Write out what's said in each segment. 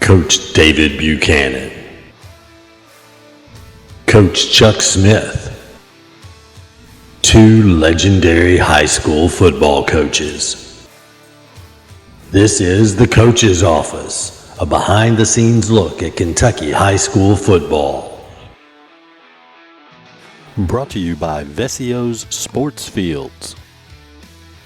Coach David Buchanan, Coach Chuck Smith, two legendary high school football coaches. This is the Coach's Office, a behind-the-scenes look at Kentucky high school football. Brought to you by Vescio's Sports Fields.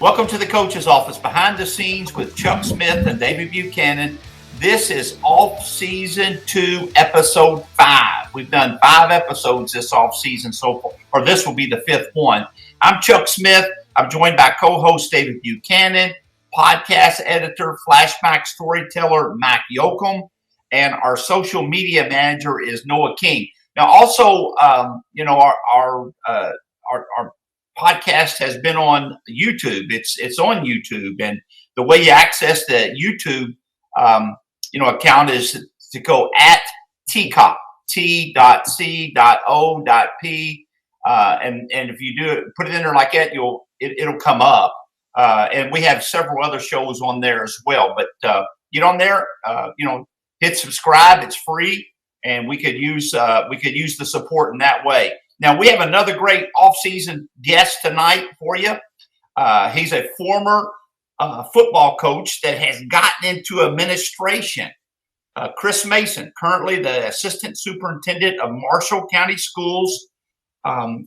Welcome to the Coach's Office, behind the scenes with Chuck Smith and David Buchanan. This is off-season 2, episode 5. We've done 5 episodes this off-season so far, or this will be the 5th one. I'm Chuck Smith. I'm joined by co-host David Buchanan, podcast editor, flashback storyteller Mac Yoakum, and our social media manager is Noah King. Now, also, our podcast has been on YouTube. It's on YouTube, and the way you access the YouTube account is to go at TCOP, T.C.O.P. And if you do it, put it in there like that, it'll come up. And we have several other shows on there as well. But get on there, hit subscribe. It's free, and we could use the support in that way. Now we have another great off-season guest tonight for you. He's a former football coach that has gotten into administration. Chris Mason, currently the assistant superintendent of Marshall County Schools.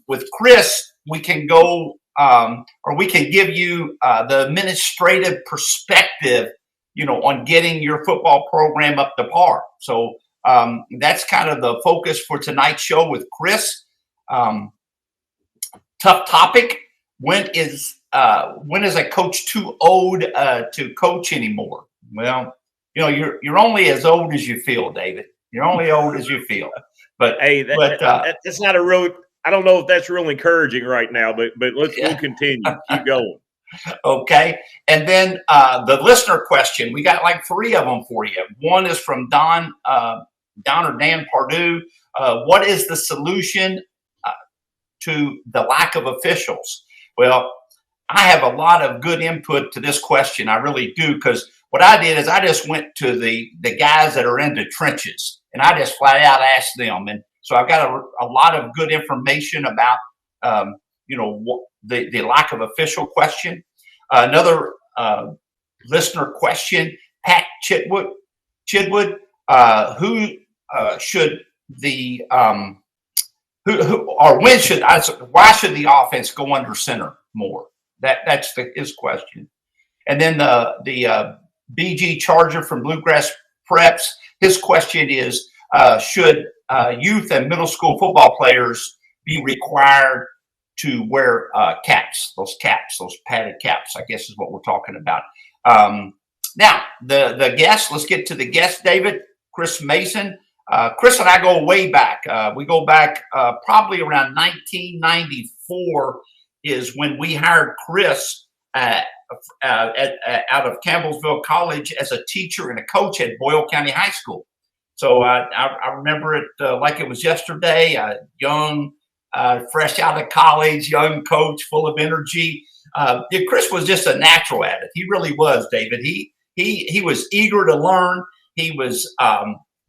With Chris, we can go, or we can give you the administrative perspective, on getting your football program up to par. So that's kind of the focus for tonight's show with Chris. Tough topic. When is a coach too old to coach anymore? Well, you're only as old as you feel, David. You're only old as you feel. But hey, that's not a real. I don't know if that's real encouraging right now, but we'll continue. Keep going. Okay, and then the listener question. We got like 3 of them for you. One is from Dan Pardue. What is the solution to the lack of officials? Well, I have a lot of good input to this question. I really do, because what I did is I just went to the guys that are in the trenches, and I just flat out asked them. And so I've got a lot of good information about, the lack of official question. Another listener question, Pat Chitwood, who should the why should the offense go under center more? That's his question. And then the BG Charger from Bluegrass Preps, his question is, should youth and middle school football players be required to wear caps, those padded caps, I guess is what we're talking about. Now, the guest, let's get to the guest, David, Chris Mason. Chris and I go way back. We go back probably around 1994 is when we hired Chris out of Campbellsville College as a teacher and a coach at Boyle County High School. So I remember it like it was yesterday. Young, fresh out of college, young coach, full of energy. Chris was just a natural at it. He really was, David. He was eager to learn. He was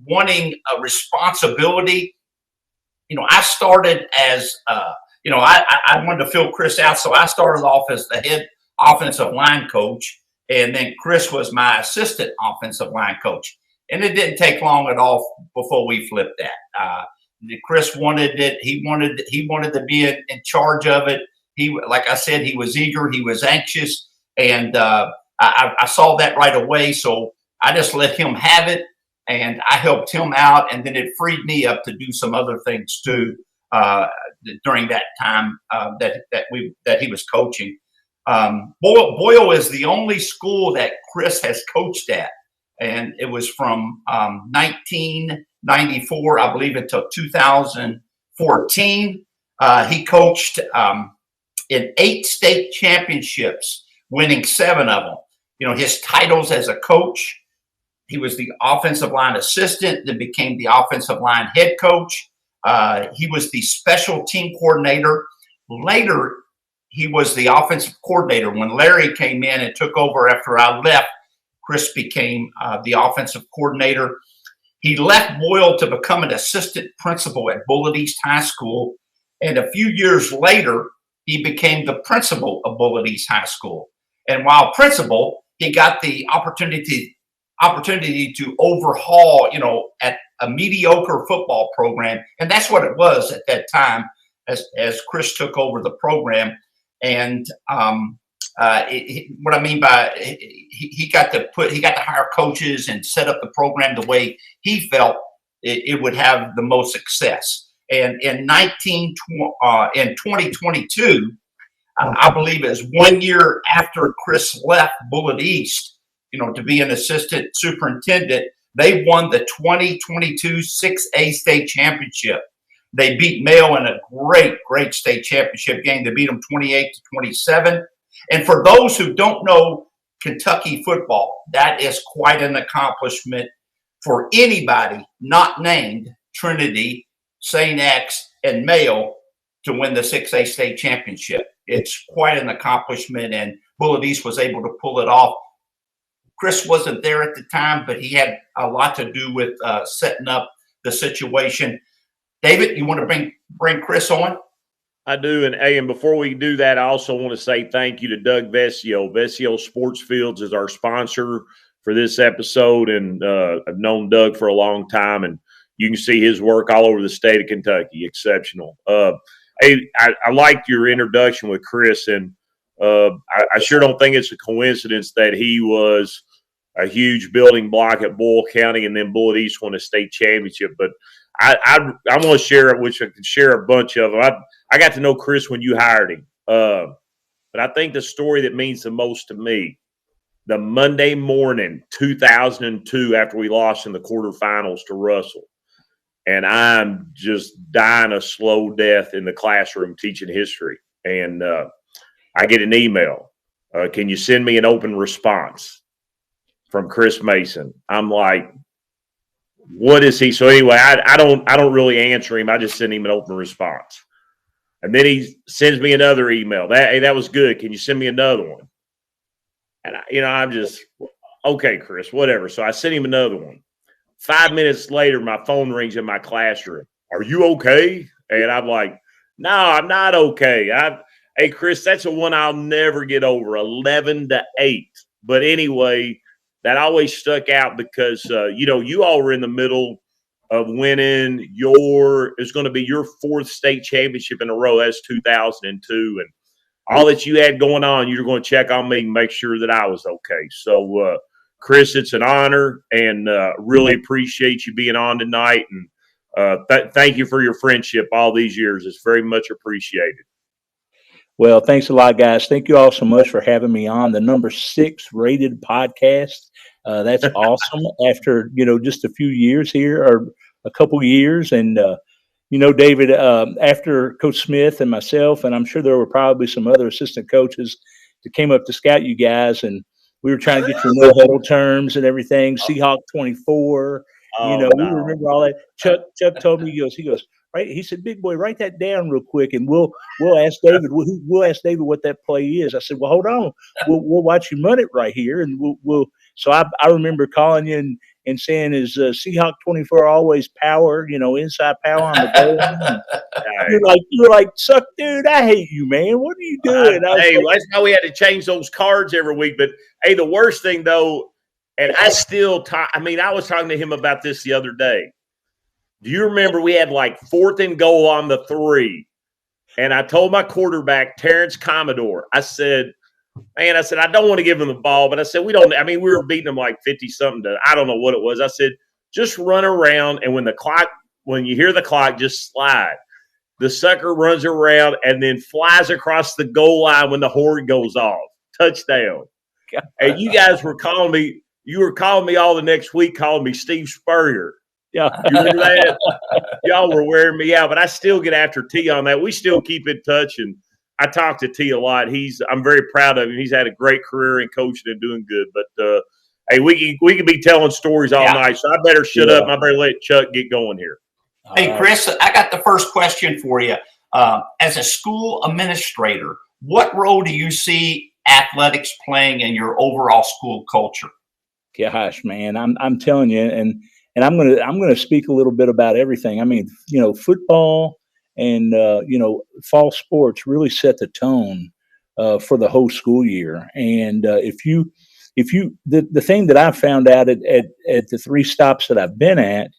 wanting a responsibility. I started as I wanted to fill Chris out, so I started off as the head offensive line coach, and then Chris was my assistant offensive line coach. And it didn't take long at all before we flipped that. Chris wanted it. He wanted to be in charge of it. Like I said, he was eager. He was anxious, and I saw that right away. So I just let him have it, and I helped him out, and then it freed me up to do some other things too during that time that he was coaching. Boyle is the only school that Chris has coached at, and it was from 1994, I believe, until 2014. He coached in 8 state championships, winning 7 of them. His titles as a coach, he was the offensive line assistant, then became the offensive line head coach. He was the special team coordinator. Later, he was the offensive coordinator. When Larry came in and took over after I left, Chris became the offensive coordinator. He left Boyle to become an assistant principal at Bullitt East High School. And a few years later, he became the principal of Bullitt East High School. And while principal, he got the opportunity to overhaul, at a mediocre football program. And that's what it was at that time as Chris took over the program. And what I mean by he got to hire coaches and set up the program the way he felt it would have the most success. And in 2022, I believe it was 1 year after Chris left Bullitt East, to be an assistant superintendent, they won the 2022 6A state championship. They beat Mayo in a great state championship game. They beat them 28-27. And for those who don't know Kentucky football, that is quite an accomplishment for anybody not named Trinity, St. X, and Mayo to win the 6A state championship. It's quite an accomplishment, and Bullitt East was able to pull it off. Chris wasn't there at the time, but he had a lot to do with setting up the situation. David, you want to bring Chris on? I do. And before we do that, I also want to say thank you to Doug Vescio. Vescio Sports Fields is our sponsor for this episode. And I've known Doug for a long time, and you can see his work all over the state of Kentucky. Exceptional. I liked your introduction with Chris, and I sure don't think it's a coincidence that he was a huge building block at Boyle County and then Bullitt East won a state championship. But I want to share it, which I could share a bunch of them. I got to know Chris when you hired him. But I think the story that means the most to me, the Monday morning, 2002, after we lost in the quarterfinals to Russell, and I'm just dying a slow death in the classroom teaching history. And I get an email. Can you send me an open response from Chris Mason? I'm like, what is he? So anyway, I don't really answer him. I just send him an open response. And then he sends me another email. That was good. Can you send me another one? And I'm just, okay, Chris, whatever. So I sent him another one. 5 minutes later, my phone rings in my classroom. Are you okay? And I'm like, no, I'm not okay. Hey, Chris, that's a one I'll never get over, 11-8. But anyway, that always stuck out because, you all were in the middle of winning it's going to be your fourth state championship in a row. That's 2002. And all that you had going on, you were going to check on me and make sure that I was okay. So, Chris, it's an honor, and really appreciate you being on tonight. And thank you for your friendship all these years. It's very much appreciated. Well, thanks a lot, guys. Thank you all so much for having me on the number 6 rated podcast. That's awesome. After, just a few years here, or a couple years. And, David, after Coach Smith and myself, and I'm sure there were probably some other assistant coaches that came up to scout you guys, and we were trying to get your no huddle terms and everything. Seahawk 24, we remember all that. Chuck told me, he goes, right. He said, "Big boy, write that down real quick, and we'll ask David. We'll ask David what that play is." I said, "Well, hold on. We'll watch you run it right here, and we'll." So I remember calling you and saying, "Is Seahawk 24 always power? Inside power on the goal?" You're like, "Suck, dude! I hate you, man. What are you doing?" That's how we had to change those cards every week. But hey, the worst thing though, and I still I was talking to him about this the other day. Do you remember we had like 4th and goal on the 3? And I told my quarterback, Terrence Commodore, I said, I don't want to give him the ball, but I said, we were beating them like 50-something to, I don't know what it was. I said, just run around, and when you hear the clock, just slide. The sucker runs around and then flies across the goal line when the horn goes off. Touchdown. God. And you guys were calling me all the next week, calling me Steve Spurrier. Yeah, you remember that? Y'all were wearing me out, but I still get after T on that. We still keep in touch, and I talk to T a lot. I'm very proud of him. He's had a great career in coaching and doing good. But hey, we can be telling stories all night, so I better shut up. I better let Chuck get going here. Hey, Chris, I got the first question for you. As a school administrator, what role do you see athletics playing in your overall school culture? Gosh, man, I'm telling you, and and I'm gonna speak a little bit about everything. I mean, football and fall sports really set the tone for the whole school year. And the thing that I've found out at the 3 stops that I've been at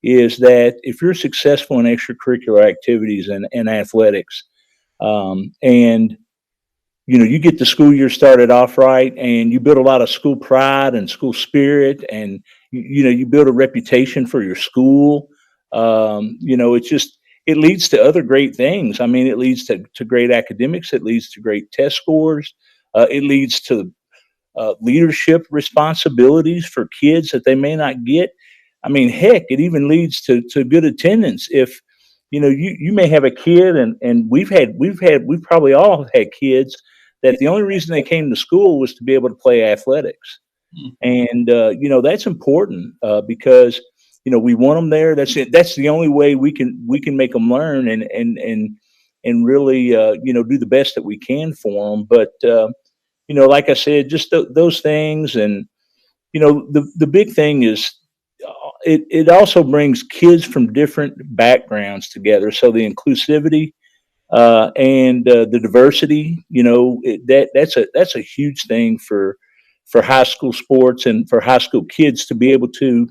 is that if you're successful in extracurricular activities and athletics, and you get the school year started off right, and you build a lot of school pride and school spirit, and you build a reputation for your school. It leads to other great things. I mean, it leads to great academics. It leads to great test scores. It leads to leadership responsibilities for kids that they may not get. I mean, heck, it even leads to good attendance. If you may have a kid, and we've probably all had kids that the only reason they came to school was to be able to play athletics. And that's important because we want them there. That's it. That's the only way we can make them learn and really do the best that we can for them. But like I said, just those things. And the big thing is it also brings kids from different backgrounds together. So the inclusivity and the diversity, that's a huge thing for high school sports and for high school kids to be able to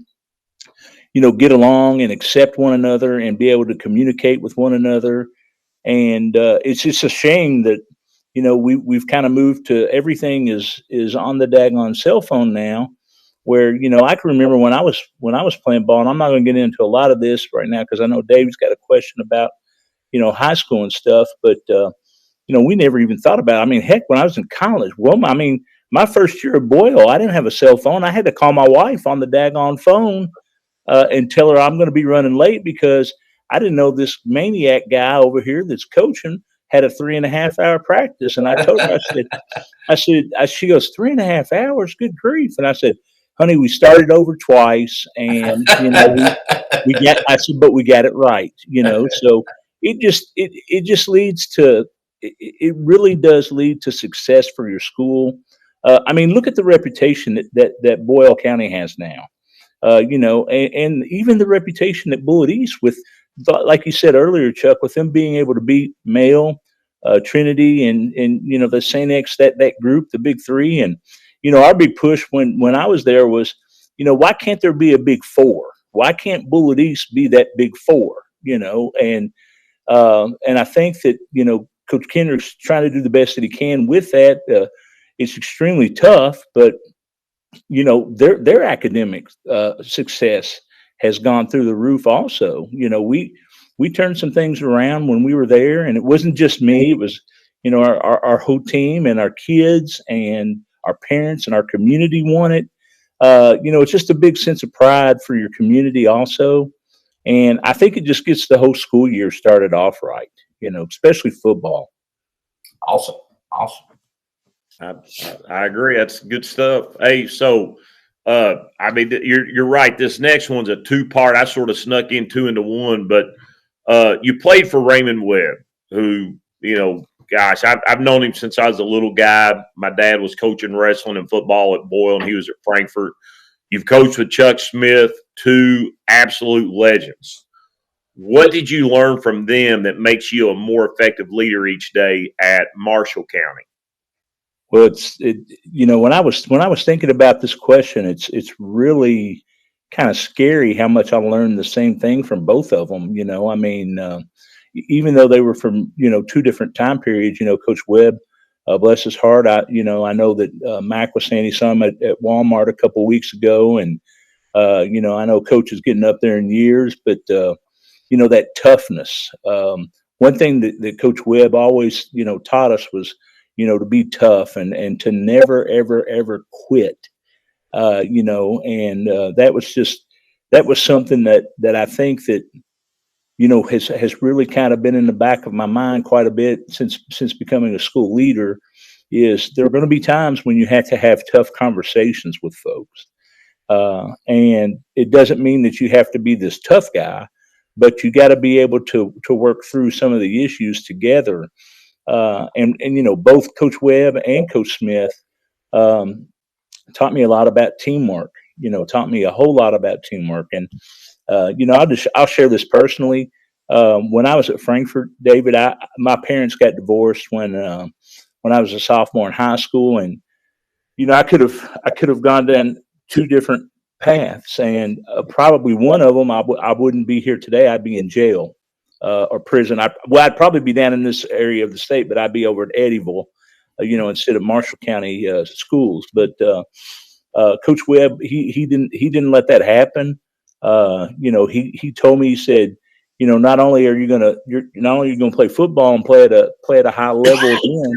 get along and accept one another and be able to communicate with one another. And it's just a shame that we've kind of moved to everything is on the daggone cell phone now, where I can remember when I was playing ball. And I'm not going to get into a lot of this right now because I know Dave's got a question about high school and stuff, but we never even thought about it. I mean, heck, when I was in college, my first year at Boyle, I didn't have a cell phone. I had to call my wife on the daggone phone and tell her I'm going to be running late because I didn't know this maniac guy over here that's coaching had a 3.5-hour practice. And I told her, she goes, 3.5 hours? Good grief. And I said, honey, we started over twice, and I said, but we got it right, so it just leads to, it really does lead to success for your school. I mean, look at the reputation that Boyle County has now, and even the reputation that Bullitt East, with, like you said earlier, Chuck, with them being able to beat Male, Trinity, and the St. X, that group, the big 3. And our big push when I was there was, why can't there be a big 4? Why can't Bullitt East be that big 4? And I think that Coach Kendrick's trying to do the best that he can with that. It's extremely tough, but their academic success has gone through the roof. Also, we turned some things around when we were there, and it wasn't just me. It was our whole team and our kids and our parents and our community want it. It's just a big sense of pride for your community also. And I think it just gets the whole school year started off right, especially football. Awesome. I agree. That's good stuff. Hey, so I mean, you're right. This next one's a 2-part. I sort of snuck in 2 into 1, but you played for Raymond Webb, who gosh, I've known him since I was a little guy. My dad was coaching wrestling and football at Boyle, and he was at Frankfort. You've coached with Chuck Smith, 2 absolute legends. What did you learn from them that makes you a more effective leader each day at Marshall County? Well, when I was thinking about this question, it's really kind of scary how much I learned the same thing from both of them. I mean, even though they were from 2 different time periods, Coach Webb, bless his heart, I know that Mac was saying he saw him at Walmart a couple of weeks ago, and I know Coach is getting up there in years, but that toughness. One thing that Coach Webb always taught us was to be tough and to never ever quit. And that was something that I think that has really kind of been in the back of my mind quite a bit since becoming a school leader. Is there are going to be times when you have to have tough conversations with folks, and it doesn't mean that you have to be this tough guy, but you got to be able to work through some of the issues together. And both Coach Webb and Coach Smith taught me a lot about teamwork. taught me a whole lot about teamwork. And, I'll share this personally. When I was at Frankfort, David, my parents got divorced when I was a sophomore in high school. And, I could have gone down two different paths, and probably one of them, I wouldn't be here today. I'd be in jail or prison. I'd probably be down in this area of the state, but I'd be over at Eddyville, instead of Marshall County schools. But Coach Webb, he didn't let that happen. He told me, he said, not only are you gonna play football and play at a high level again,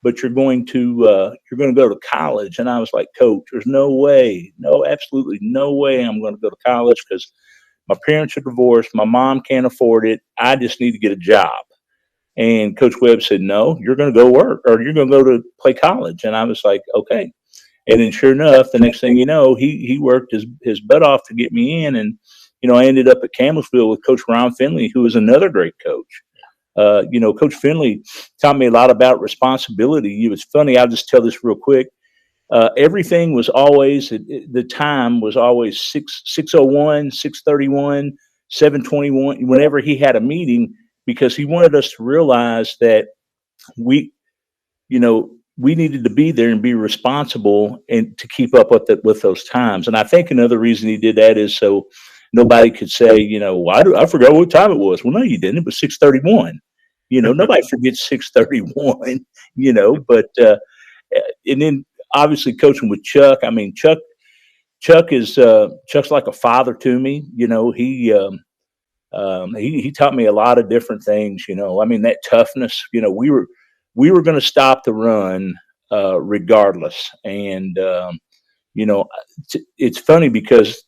but you're going to go to college. And I was like, Coach, there's no way, absolutely no way I'm going to go to college, because my parents are divorced. My mom can't afford it. I just need to get a job. And Coach Webb said, no, you're going to go work, or you're going to go to play college. And I was like, okay. And then sure enough, the next thing you know, he worked his butt off to get me in. And, I ended up at Campbellsville with Coach Finley, who was another great coach. Coach Finley taught me a lot about responsibility. It was funny. I'll just tell this real quick. Everything was always, the time was always 6:01, 6:31, 7:21, whenever he had a meeting, because he wanted us to realize that we needed to be there and be responsible and to keep up with those times. And I think another reason he did that is so nobody could say, I forgot what time it was. Well, no, you didn't. It was 6:31. Nobody forgets 6:31. But and then obviously coaching with Chuck. I mean, Chuck is Chuck's like a father to me. He taught me a lot of different things. That toughness. We were going to stop the run regardless. And it's funny because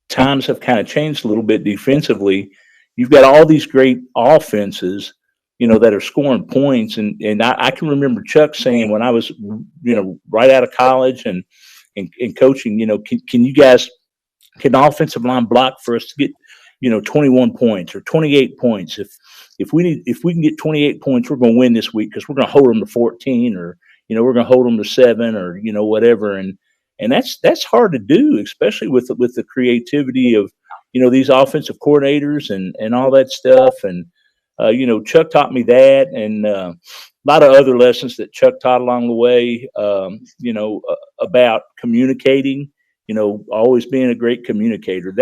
times have kind of changed a little bit defensively. You've got all these great offenses, that are scoring points. And I can remember Chuck saying when I was, right out of college and coaching, can you guys, can the offensive line block for us to get, 21 points or 28 points? If we can get 28 points, we're going to win this week, because we're going to hold them to 14, or, we're going to hold them to 7, or, whatever. And that's hard to do, especially with the creativity of, these offensive coordinators and all that stuff. And, Chuck taught me that, and a lot of other lessons that Chuck taught along the way, about communicating, always being a great communicator.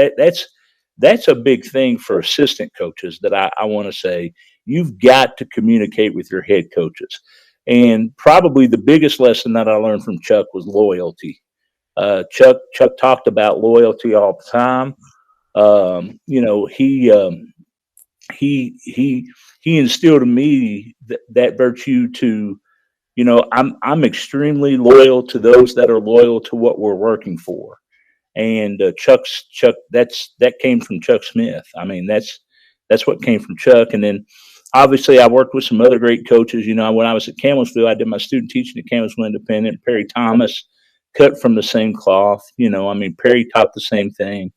That's a big thing for assistant coaches that I want to say. You've got to communicate with your head coaches. And probably the biggest lesson that I learned from Chuck was loyalty. Chuck talked about loyalty all the time. He instilled in me that virtue to, I'm extremely loyal to those that are loyal to what we're working for. And Chuck, that came from Chuck Smith. I mean, that's what came from Chuck. And then obviously I worked with some other great coaches. When I was at Campbellsville, I did my student teaching at Campbellsville Independent. Perry Thomas, cut from the same cloth. Perry taught the same thing.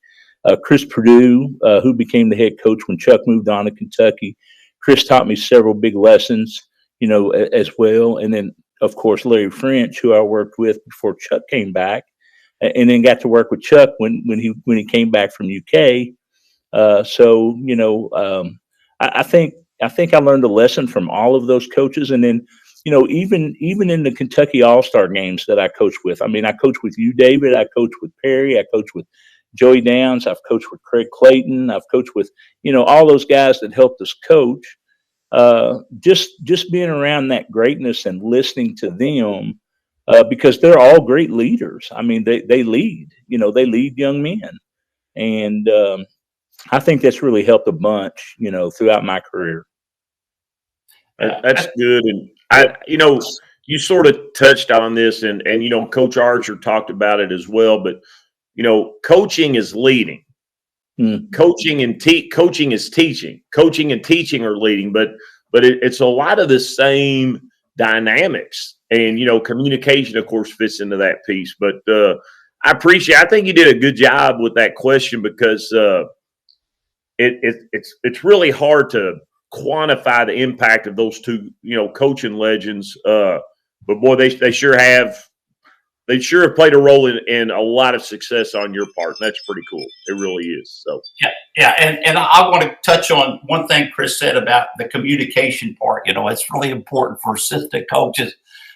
Chris Pardue, who became the head coach when Chuck moved on to Kentucky. Chris taught me several big lessons, as well. And then, of course, Larry French, who I worked with before Chuck came back, and then got to work with Chuck when he came back from UK. I think I learned a lesson from all of those coaches. And then, even in the Kentucky All-Star games that I coached with, I coached with you, David. I coached with Perry. I coached with Joey Downs. I've coached with Craig Clayton. I've coached with, all those guys that helped us coach. Just being around that greatness and listening to them, because they're all great leaders. They lead, they lead young men. And I think that's really helped a bunch, throughout my career. That's good. And you sort of touched on this, and Coach Archer talked about it as well, but coaching is leading. Coaching is teaching. Coaching and teaching are leading, but it's a lot of the same dynamics. And communication, of course, fits into that piece. But I think you did a good job with that question, because it's really hard to quantify the impact of those two, coaching legends. But boy, they sure have they sure have played a role in a lot of success on your part. And that's pretty cool. It really is. So yeah, and I want to touch on one thing Chris said about the communication part. It's really important for assistant coaches,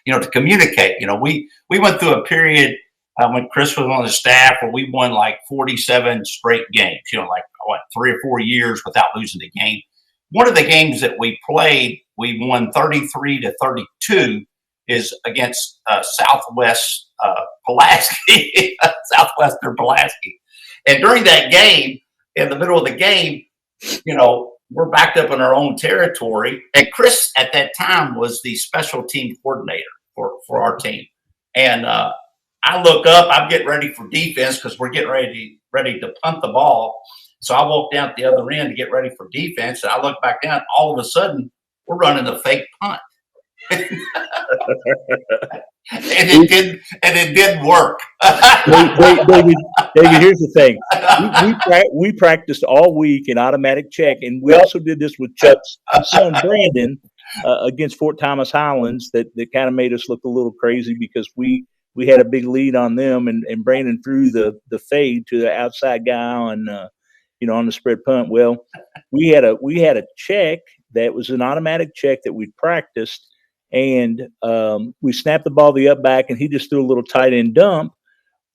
to communicate. We went through a period when Chris was on the staff where we won like 47 straight games. 3 or 4 years without losing a game. One of the games that we played, we won 33-32. Is against Southwest Pulaski, Southwestern Pulaski. And during that game, in the middle of the game, we're backed up in our own territory. And Chris at that time was the special team coordinator for our team. And I look up, I'm getting ready for defense because we're getting ready to punt the ball. So I walk down at the other end to get ready for defense. And I look back down, all of a sudden, we're running a fake punt. and it didn't work. David, here's the thing: we practiced all week in automatic check, and we also did this with Chuck's son Brandon against Fort Thomas Highlands. That kind of made us look a little crazy because we had a big lead on them, and Brandon threw the fade to the outside guy on on the spread punt. Well, we had a check that was an automatic check that we practiced. And we snapped the ball the up back, and he just threw a little tight end dump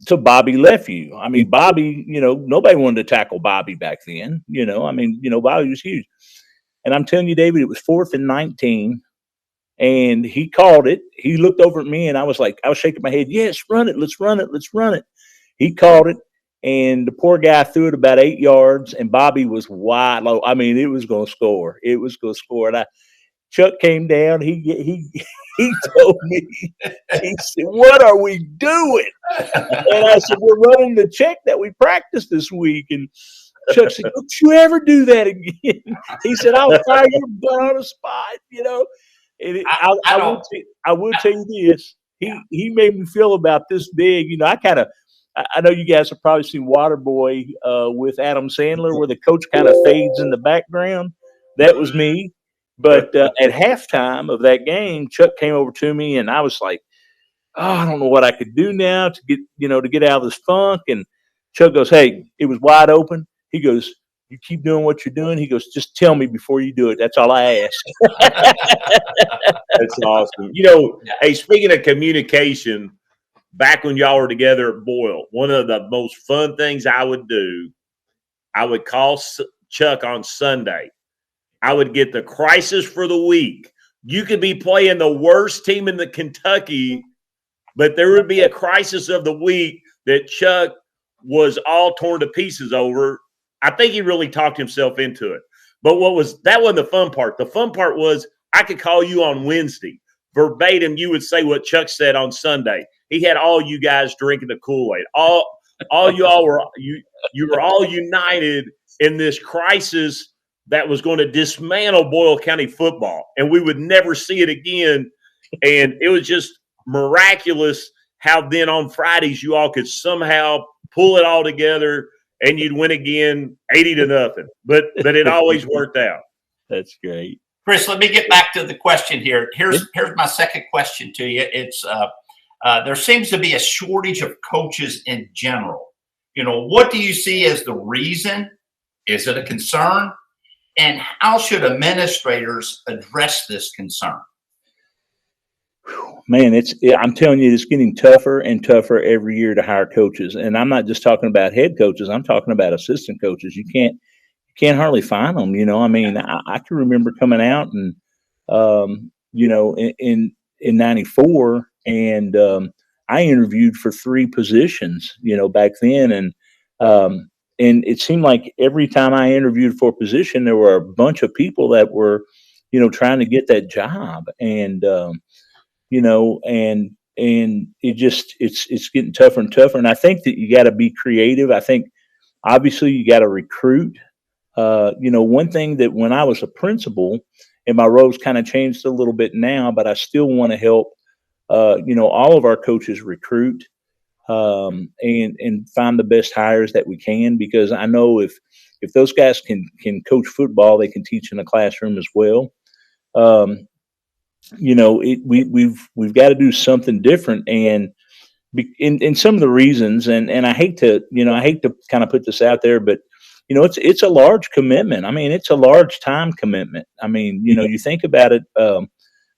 to Bobby Leffew. I mean, Bobby, nobody wanted to tackle Bobby back then. Bobby was huge. And I'm telling you, David, it was 4th and 19, and he called it. He looked over at me, and I was shaking my head. Yes, run it. Let's run it. Let's run it. He called it, and the poor guy threw it about 8 yards, and Bobby was wide low. I mean, it was going to score. It was going to score. And Chuck came down. He told me, he said, "What are we doing?" And I said, "We're running the check that we practiced this week." And Chuck said, "Don't you ever do that again?" He said, "I'll fire your butt on the spot." And I will tell you this: he made me feel about this big. I know you guys have probably seen Waterboy with Adam Sandler, where the coach kind of fades in the background. That was me. But at halftime of that game, Chuck came over to me, and I was like, "Oh, I don't know what I could do now to get out of this funk." And Chuck goes, "Hey, it was wide open." He goes, "You keep doing what you're doing." He goes, "Just tell me before you do it. That's all I ask." That's awesome. Hey, speaking of communication, back when y'all were together at Boyle, one of the most fun things I would do, I would call Chuck on Sunday. I would get the crisis for the week. You could be playing the worst team in the Kentucky, but there would be a crisis of the week that Chuck was all torn to pieces over. I think he really talked himself into it. But that wasn't the fun part. The fun part was I could call you on Wednesday. Verbatim, you would say what Chuck said on Sunday. He had all you guys drinking the Kool-Aid. All y'all were you were all united in this crisis that was going to dismantle Boyle County football, and we would never see it again. And it was just miraculous how then on Fridays you all could somehow pull it all together and you'd win again 80-0. But it always worked out. That's great. Chris, let me get back to the question here. Here's my second question to you. It's there seems to be a shortage of coaches in general. What do you see as the reason? Is it a concern? And how should administrators address this concern? Man, I'm telling you, it's getting tougher and tougher every year to hire coaches. And I'm not just talking about head coaches. I'm talking about assistant coaches. You can't hardly find them. I mean, I can remember coming out and, in 94, and I interviewed for 3 positions, back then. And it seemed like every time I interviewed for a position, there were a bunch of people that were, trying to get that job. And, and it's getting tougher and tougher. And I think that you got to be creative. I think obviously you got to recruit. One thing that when I was a principal, and my roles kind of changed a little bit now, but I still want to help, all of our coaches recruit. And find the best hires that we can, because I know if those guys can coach football, they can teach in the classroom as well. We've got to do something different. And in some of the reasons, and I hate to kind of put this out there, but it's a large commitment. I mean, it's a large time commitment. I mean, you think about it,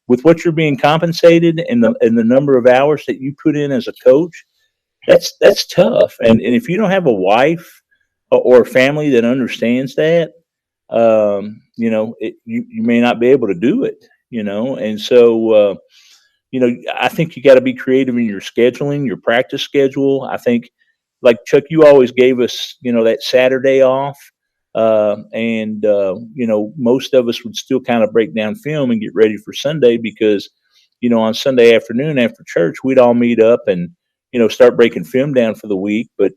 with what you're being compensated and the number of hours that you put in as a coach, that's tough. And if you don't have a wife or a family that understands that, you may not be able to do it, and so, I think you got to be creative in your scheduling, your practice schedule. I think, like Chuck, you always gave us, that Saturday off. Most of us would still kind of break down film and get ready for Sunday because, on Sunday afternoon after church, we'd all meet up and, start breaking film down for the week. But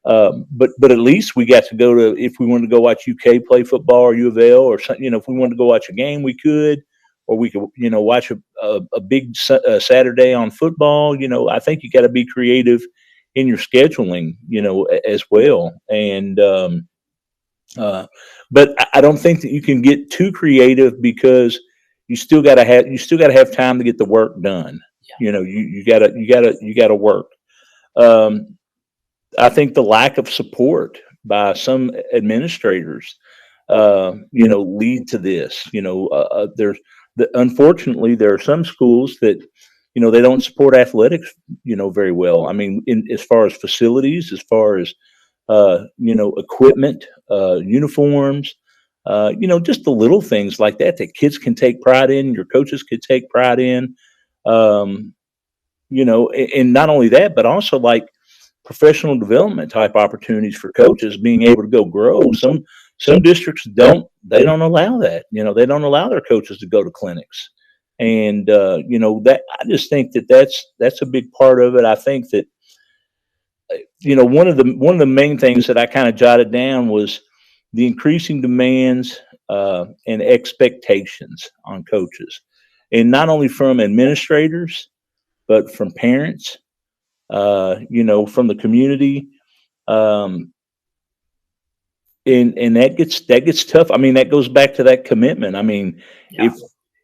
at least we got to go to, if we wanted to go watch UK play football or U of L or something, if we wanted to go watch a game, we could, or we could, watch a big Saturday on football. I think you got to be creative in your scheduling, as well. And, but I don't think that you can get too creative because you still got to have time to get the work done. Yeah. You gotta work. I think the lack of support by some administrators, lead to this. Unfortunately, there are some schools that, they don't support athletics, very well. I mean, as far as facilities, as far as, equipment, uniforms, just the little things like that kids can take pride in, your coaches could take pride in, and not only that, but also like professional development type opportunities for coaches being able to go grow. Some districts don't allow that. They don't allow their coaches to go to clinics. And, that I just think that's a big part of it. I think that, one of the main things that I kind of jotted down was the increasing demands and expectations on coaches, and not only from administrators, but from parents, from the community. And that gets tough. I mean, that goes back to that commitment. I mean, yeah.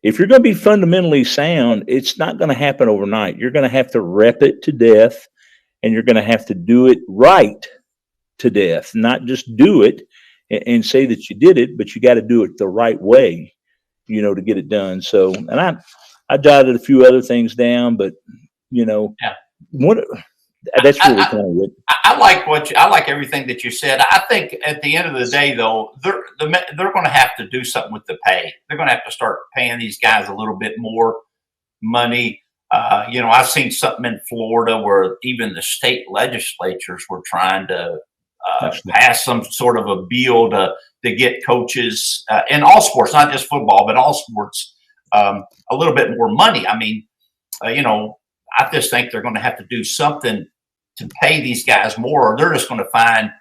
If you're going to be fundamentally sound, it's not going to happen overnight. You're going to have to rep it to death, and you're going to have to do it right to death, not just do it and say that you did it, but you got to do it the right way, to get it done. So, and I jotted a few other things down, but that's really kind of it. I like everything that you said. I think at the end of the day, though, they're going to have to do something with the pay. They're going to have to start paying these guys a little bit more money. I've seen something in Florida where even the state legislatures were trying to pass some sort of a bill to get coaches in all sports, not just football, but all sports, a little bit more money. I mean, I just think they're going to have to do something to pay these guys more, or they're just going to find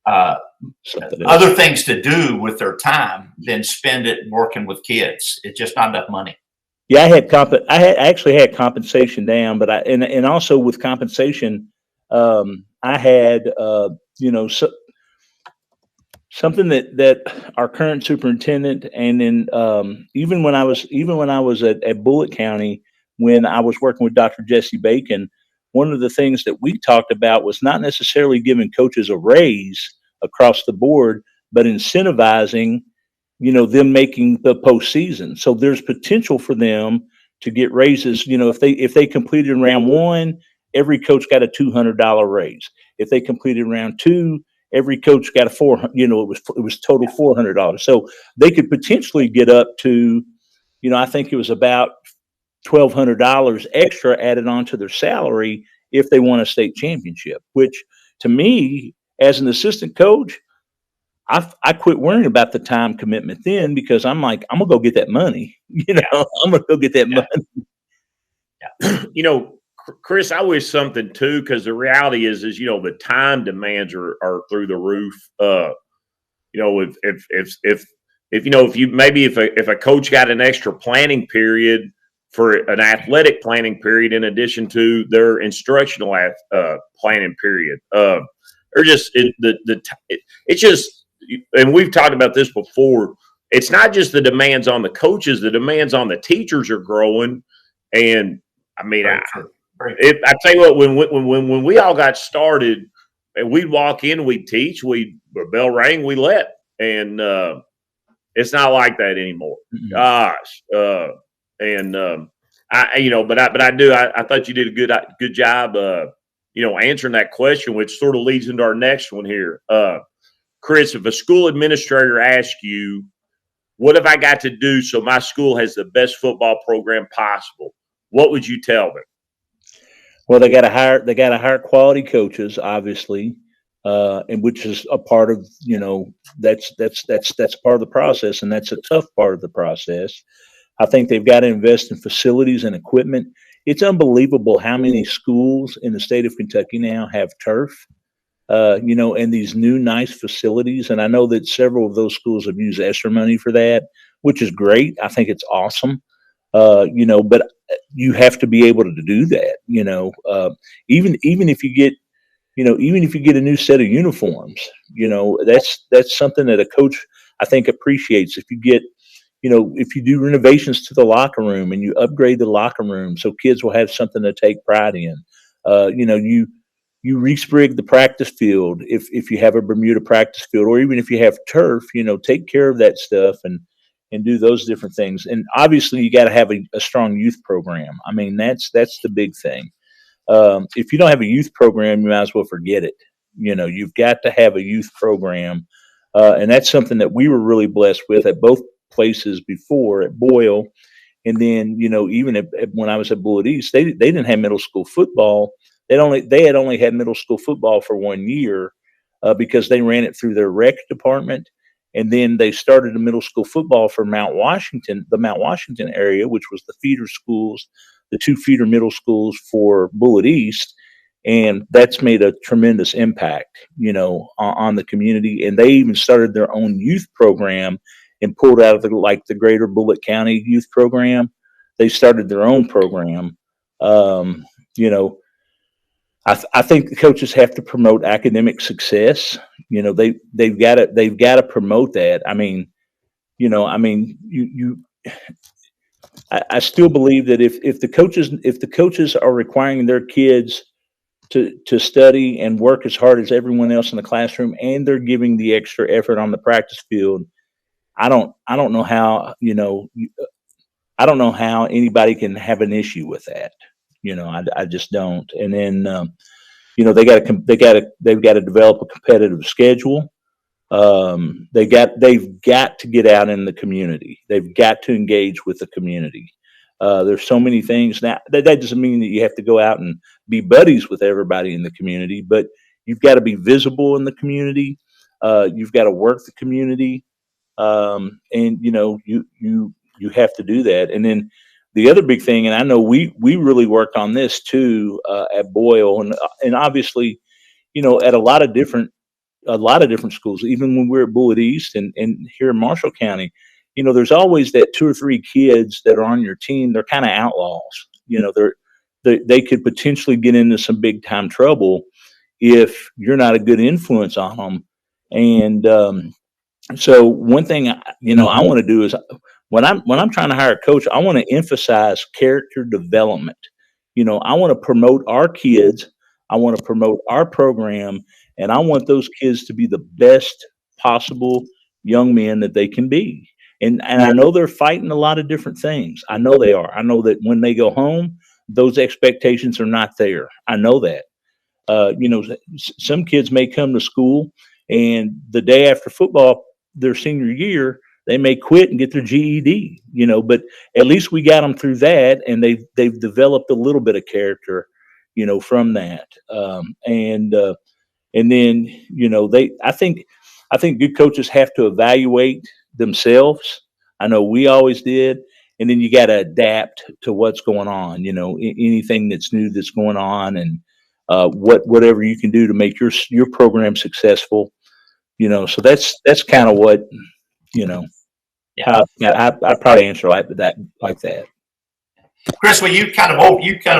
other things to do with their time than spend it working with kids. It's just not enough money. Yeah, I actually had compensation down, but and also with compensation, I had something that our current superintendent, and then even when I was at Bullitt County, when I was working with Dr. Jesse Bacon, one of the things that we talked about was not necessarily giving coaches a raise across the board, but incentivizing, them making the postseason. So there's potential for them to get raises. If they completed in round one, every coach got a $200 raise. If they completed round two, every coach got it was total $400. So they could potentially get up to, I think it was about $1,200 extra added on to their salary if they won a state championship, which to me, as an assistant coach, I quit worrying about the time commitment then, because I'm like, I'm gonna go get that money. I'm gonna go get that money. Yeah. Chris, I wish something too, because the reality is the time demands are through the roof. If a coach got an extra planning period for an athletic planning period in addition to their instructional planning period, it's just, and we've talked about this before, it's not just the demands on the coaches, the demands on the teachers are growing. And I mean, I tell you what, when we all got started, and we'd walk in, we'd teach, bell rang, we left, and it's not like that anymore. Mm-hmm. Gosh, I thought you did a good job, answering that question, which sort of leads into our next one here. Chris, if a school administrator asks you, what have I got to do so my school has the best football program possible, what would you tell them? Well, they got to hire quality coaches, obviously, and which is a part of, that's part of the process, and that's a tough part of the process. I think they've got to invest in facilities and equipment. It's unbelievable how many schools in the state of Kentucky now have turf, and these new nice facilities. And I know that several of those schools have used ESSER money for that, which is great. I think it's awesome. But you have to be able to do that, even if you get, a new set of uniforms, that's something that a coach, I think, appreciates. If you get, if you do renovations to the locker room and you upgrade the locker room so kids will have something to take pride in, you resprig the practice field if you have a Bermuda practice field, or even if you have turf, take care of that stuff and do those different things. And obviously you got to have a strong youth program. I mean, that's the big thing. If you don't have a youth program, you might as well forget it. You've got to have a youth program. And that's something that we were really blessed with at both places before, at Boyle. And then, even when I was at Bullitt East, they didn't have middle school football. They had only had middle school football for 1 year because they ran it through their rec department. And then they started a middle school football for the Mount Washington area, which was the feeder schools, the 2 feeder middle schools for Bullitt East. And that's made a tremendous impact, on the community. And they even started their own youth program and pulled out of the greater Bullitt County youth program. They started their own program. I think the coaches have to promote academic success. They've got to promote that. I still believe that if the coaches are requiring their kids to study and work as hard as everyone else in the classroom, and they're giving the extra effort on the practice field, I don't know how anybody can have an issue with that. I just don't. And then they've got to develop a competitive schedule. They've got to get out in the community. They've got to engage with the community. There's so many things now. That doesn't mean that you have to go out and be buddies with everybody in the community, but you've got to be visible in the community. You've got to work the community, and you have to do that. And then the other big thing, and I know we really worked on this too at Boyle, and obviously, at a lot of different schools, even when we're at Bullitt East and here in Marshall County, there's always that 2 or 3 kids that are on your team. They're kind of outlaws. They could potentially get into some big time trouble if you're not a good influence on them. And so one thing I want to do is when I'm trying to hire a coach, I want to emphasize character development. I want to promote our kids. I want to promote our program, and I want those kids to be the best possible young men that they can be. And I know they're fighting a lot of different things. I know they are. I know that when they go home, those expectations are not there. I know that. Some kids may come to school, and the day after football, their senior year, they may quit and get their GED. But at least we got them through that, and they've developed a little bit of character, from that. And then I think good coaches have to evaluate themselves. I know we always did. And then you got to adapt to what's going on, anything that's new that's going on, and whatever you can do to make your program successful. So that's kind of what, I probably answer like that. Chris, well, you kind of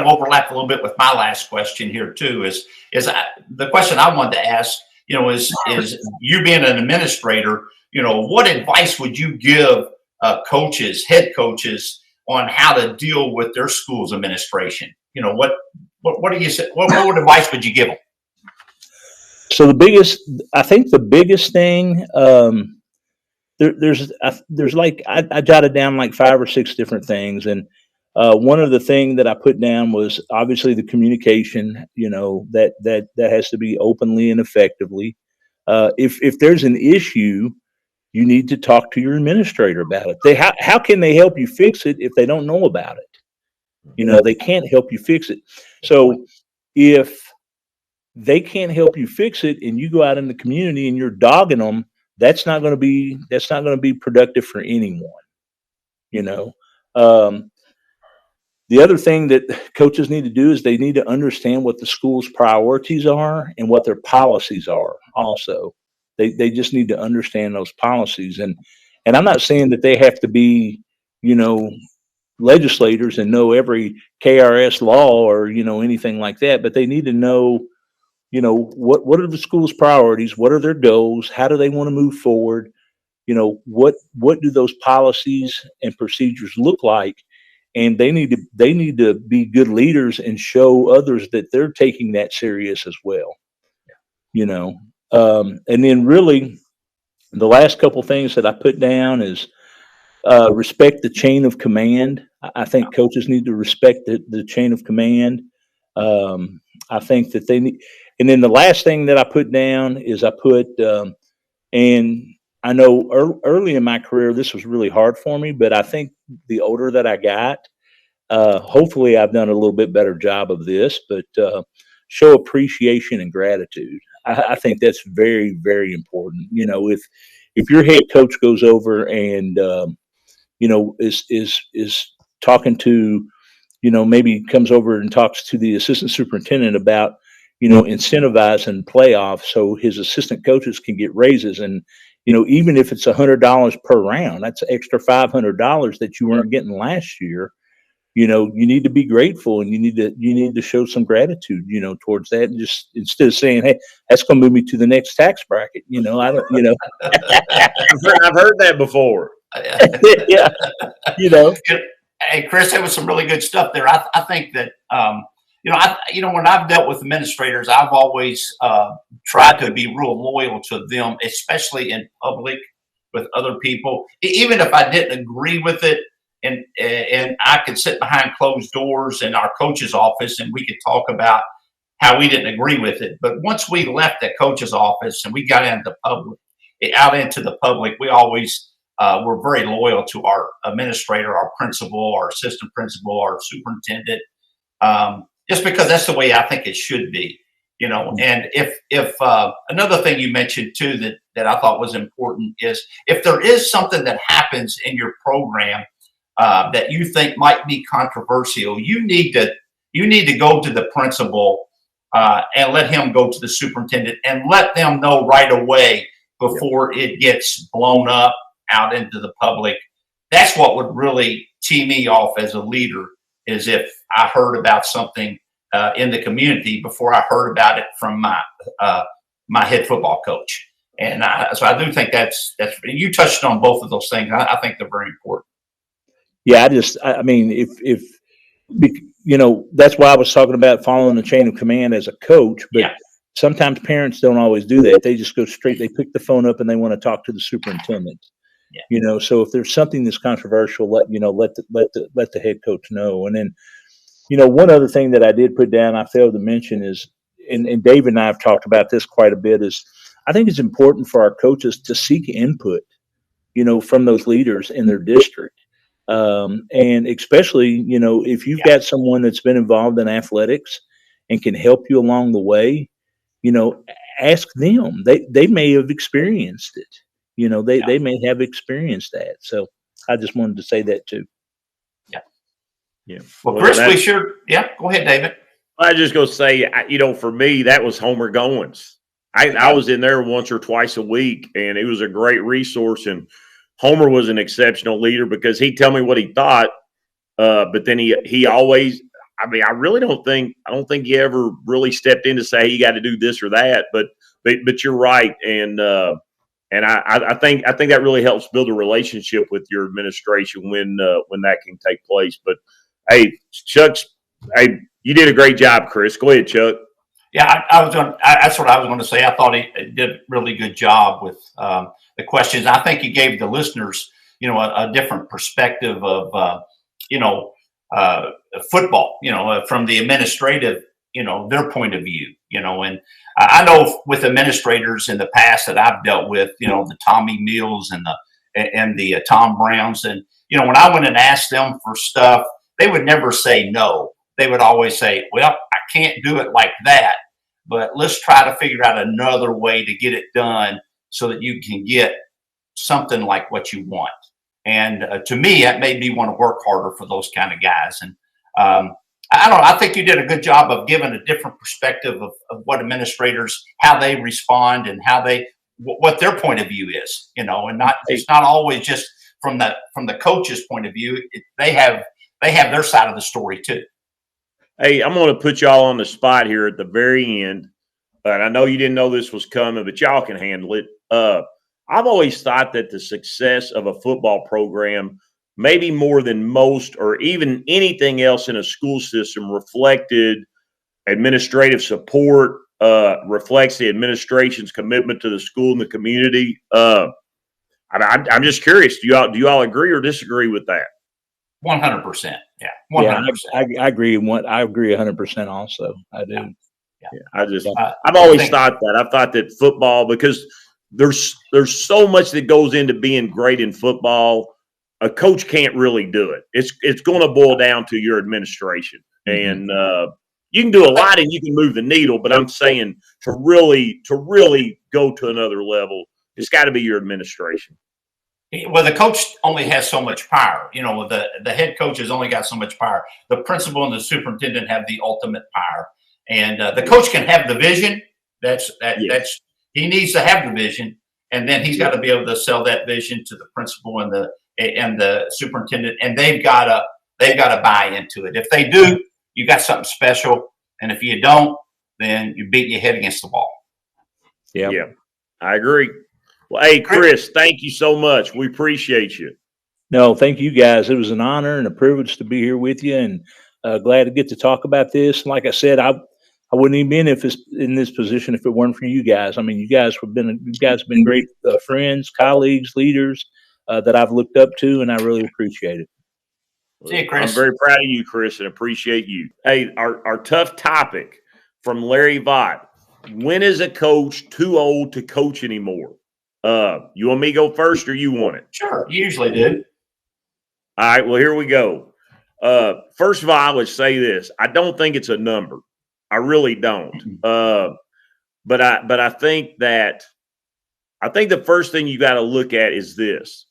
overlapped a little bit with my last question here too. Is the question I wanted to ask? Is you being an administrator? What advice would you give head coaches, on how to deal with their school's administration? What What do you say? What advice would you give them? So I think the biggest thing, there's like, I jotted down like 5 or 6 different things. And one of the things that I put down was obviously the communication, that has to be openly and effectively. If there's an issue, you need to talk to your administrator about it. How can they help you fix it if they don't know about it? They can't help you fix it. So if they can't help you fix it and you go out in the community and you're dogging them, that's not going to be productive for anyone. The other thing that coaches need to do is they need to understand what the school's priorities are and what their policies are. Also, they just need to understand those policies. And I'm not saying that they have to be, legislators and know every KRS law or, anything like that, but they need to know, what are the school's priorities? What are their goals? How do they want to move forward? What do those policies and procedures look like? And they need to be good leaders and show others that they're taking that serious as well. And then really the last couple things that I put down is respect the chain of command. I think coaches need to respect the chain of command. I think that they need, and then the last thing that I put down is and I know early in my career, this was really hard for me, but I think the older that I got, hopefully I've done a little bit better job of this, but show appreciation and gratitude. I think that's very, very important. If your head coach goes over and, is talking to, maybe comes over and talks to the assistant superintendent about, incentivizing playoffs so his assistant coaches can get raises. And, even if it's $100 per round, that's an extra $500 that you weren't getting last year. You need to be grateful and you need to show some gratitude, towards that. And just instead of saying, hey, that's going to move me to the next tax bracket. I don't, I've heard that before. Yeah. Hey, Chris, there was some really good stuff there. I think that, when I've dealt with administrators, I've always tried to be real loyal to them, especially in public with other people, even if I didn't agree with it. And I could sit behind closed doors in our coach's office and we could talk about how we didn't agree with it. But once we left that coach's office and we got out into the public, we always were very loyal to our administrator, our principal, our assistant principal, our superintendent, just because that's the way I think it should be. And if another thing you mentioned too that I thought was important is if there is something that happens in your program that you think might be controversial, you need to go to the principal and let him go to the superintendent and let them know right away before it gets blown up out into the public. That's what would really tee me off as a leader, is if I heard about something in the community before I heard about it from my head football coach. And so I do think that's you touched on both of those things. I think they're very important. Yeah, I mean, if that's why I was talking about following the chain of command as a coach, but sometimes parents don't always do that. They just go straight, they pick the phone up and they want to talk to the superintendent. So if there's something that's controversial, let the head coach know. And then, one other thing that I did put down, I failed to mention is, and David and I have talked about this quite a bit, is I think it's important for our coaches to seek input, from those leaders in their district. And especially, if you've got someone that's been involved in athletics and can help you along the way, ask them. They may have experienced it. They may have experienced that. So I just wanted to say that too. Yeah. Well, Chris, we sure. Yeah. Go ahead, David. I just go say, for me, that was Homer Goins. I was in there once or twice a week, and it was a great resource. And Homer was an exceptional leader because he'd tell me what he thought, but then he always. I mean, I don't think he ever really stepped in to say, hey, you got to do this or that. But you're right, and I think that really helps build a relationship with your administration when that can take place. But hey, Chuck's Hey, you did a great job, Chris. Go ahead, Chuck. Yeah, that's what I was going to say. I thought he did a really good job with the questions. I think he gave the listeners, a different perspective of, football, from the administrative, their point of view, and I know with administrators in the past that I've dealt with, the Tommy Mills and the Tom Browns. And, when I went and asked them for stuff, they would never say no. They would always say, well, I can't do it like that, but let's try to figure out another way to get it done so that you can get something like what you want. And to me, that made me want to work harder for those kind of guys. And I don't know. I think you did a good job of giving a different perspective of what administrators, how they respond and what their point of view is, and it's not always just from the coach's point of view. They have their side of the story too. Hey, I'm going to put y'all on the spot here at the very end, but I know you didn't know this was coming, but y'all can handle it. I've always thought that the success of a football program, maybe more than most or even anything else in a school system, reflected administrative support, reflects the administration's commitment to the school and the community. I'm just curious, do you all agree or disagree with that? 100%. Yeah. 100%. Yeah, I agree. I agree 100% also. I do. Yeah. I've always thought that. I've thought that football, because there's so much that goes into being great in football. A coach can't really do it. It's going to boil down to your administration. And you can do a lot and you can move the needle, but I'm saying to really go to another level, it's got to be your administration. Well, the coach only has so much power. The head coach has only got so much power. The principal and the superintendent have the ultimate power. And the coach can have the vision. That's he needs to have the vision, and then he's got to be able to sell that vision to the principal and the superintendent, and they've got to buy into it. If they do, you got something special, and if you don't, then you beat your head against the wall. Yeah, I agree. Well, hey, Chris, thank you so much. We appreciate you. No, thank you guys. It was an honor and a privilege to be here with you, and glad to get to talk about this. And like I said, I wouldn't even been in this position if it weren't for you guys. I mean, you guys have been great friends, colleagues, leaders that I've looked up to, and I really appreciate it. See you, Chris. I'm very proud of you, Chris, and appreciate you. Hey, our tough topic from Larry Vaught: when is a coach too old to coach anymore? You want me to go first, or you want it? Sure, you usually do. All right. Well, here we go. First of all, I would say this: I don't think it's a number. I really don't. But I think the first thing you got to look at is this: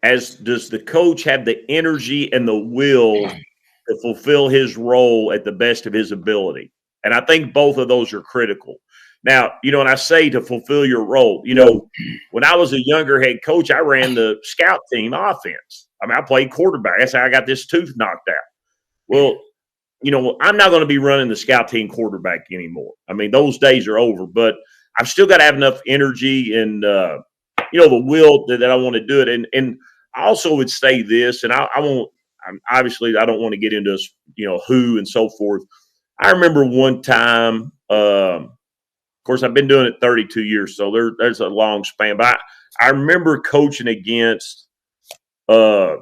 does the coach have the energy and the will to fulfill his role at the best of his ability? And I think both of those are critical. Now, and I say to fulfill your role, when I was a younger head coach, I ran the scout team offense. I mean, I played quarterback. That's how I got this tooth knocked out. Well, I'm not going to be running the scout team quarterback anymore. I mean, those days are over, but I've still got to have enough energy and, the will that I want to do it. And I also would say this, and obviously I don't want to get into, who and so forth. I remember one time, of course, I've been doing it 32 years, so there's a long span. But I remember coaching against a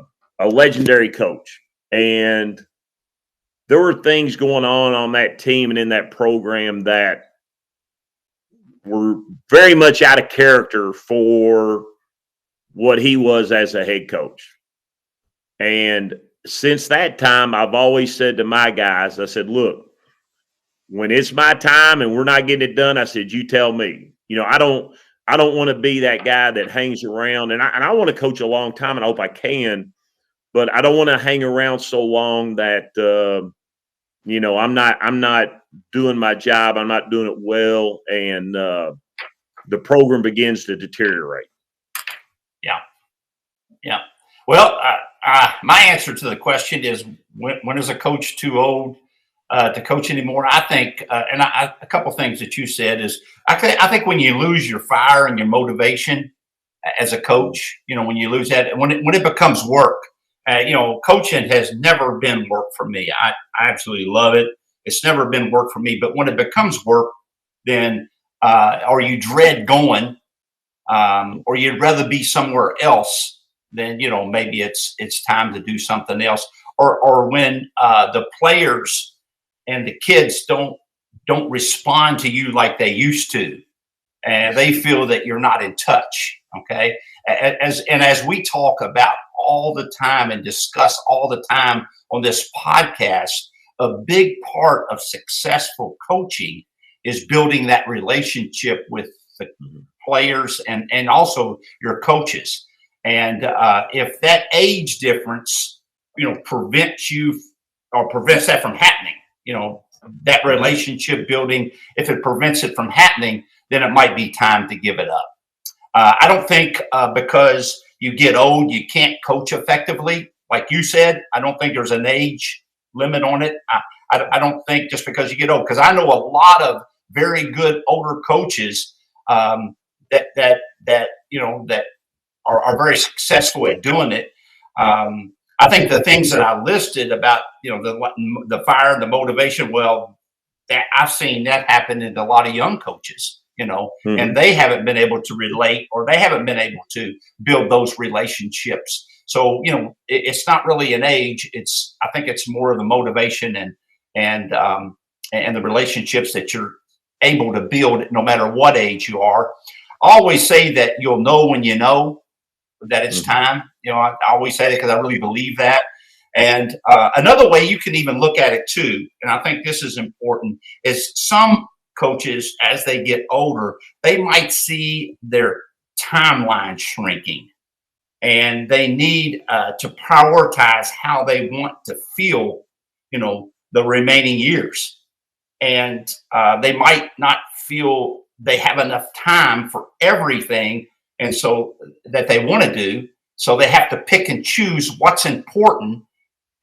legendary coach, and there were things going on that team and in that program that were very much out of character for what he was as a head coach. And since that time, I've always said to my guys, I said, look, when it's my time and we're not getting it done, I said, you tell me. I don't want to be that guy that hangs around, and I want to coach a long time, and I hope I can, but I don't want to hang around so long that I'm not doing my job, I'm not doing it well, and the program begins to deteriorate. Yeah. Well, my answer to the question is when is a coach too old to coach anymore? I think, a couple things that you said is, I think when you lose your fire and your motivation as a coach, when you lose that, when it becomes work, Coaching has never been work for me. I absolutely love it. It's never been work for me. But when it becomes work, then or you dread going, or you'd rather be somewhere else, then maybe it's time to do something else. Or when the players and the kids don't respond to you like they used to, and they feel that you're not in touch. Okay, as we talk about all the time and discuss all the time on this podcast, a big part of successful coaching is building that relationship with the players and also your coaches. And if that age difference, prevents you or prevents that from happening, that relationship building, if it prevents it from happening, then it might be time to give it up. I don't think because you get old, you can't coach effectively. Like you said, I don't think there's an age limit on it. I don't think just because you get old, because I know a lot of very good older coaches that are very successful at doing it. I think the things that I listed about, the fire and the motivation, well, that I've seen that happen in a lot of young coaches, and they haven't been able to relate, or they haven't been able to build those relationships. So, it's not really an age. I think it's more of the motivation and the relationships that you're able to build no matter what age you are. I always say that you'll know when you know that it's time. I always say that because I really believe that. And another way you can even look at it too, and I think this is important, is some coaches, as they get older, they might see their timeline shrinking, and they need to prioritize how they want to feel, the remaining years. And they might not feel they have enough time for everything, and so that they want to do. So they have to pick and choose what's important.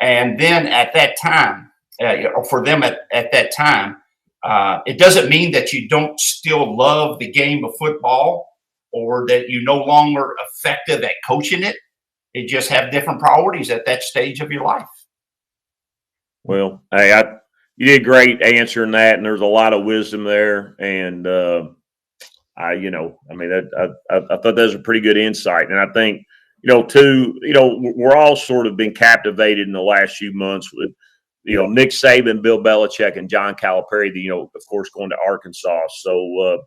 And then at that time, or for them at that time, it doesn't mean that you don't still love the game of football or that you're no longer effective at coaching it. You just have different priorities at that stage of your life. Well, hey, you did great answering that, and there's a lot of wisdom there. And I thought that was a pretty good insight. And I think, we're all sort of been captivated in the last few months with, Nick Saban, Bill Belichick, and John Calipari, of course, going to Arkansas. So,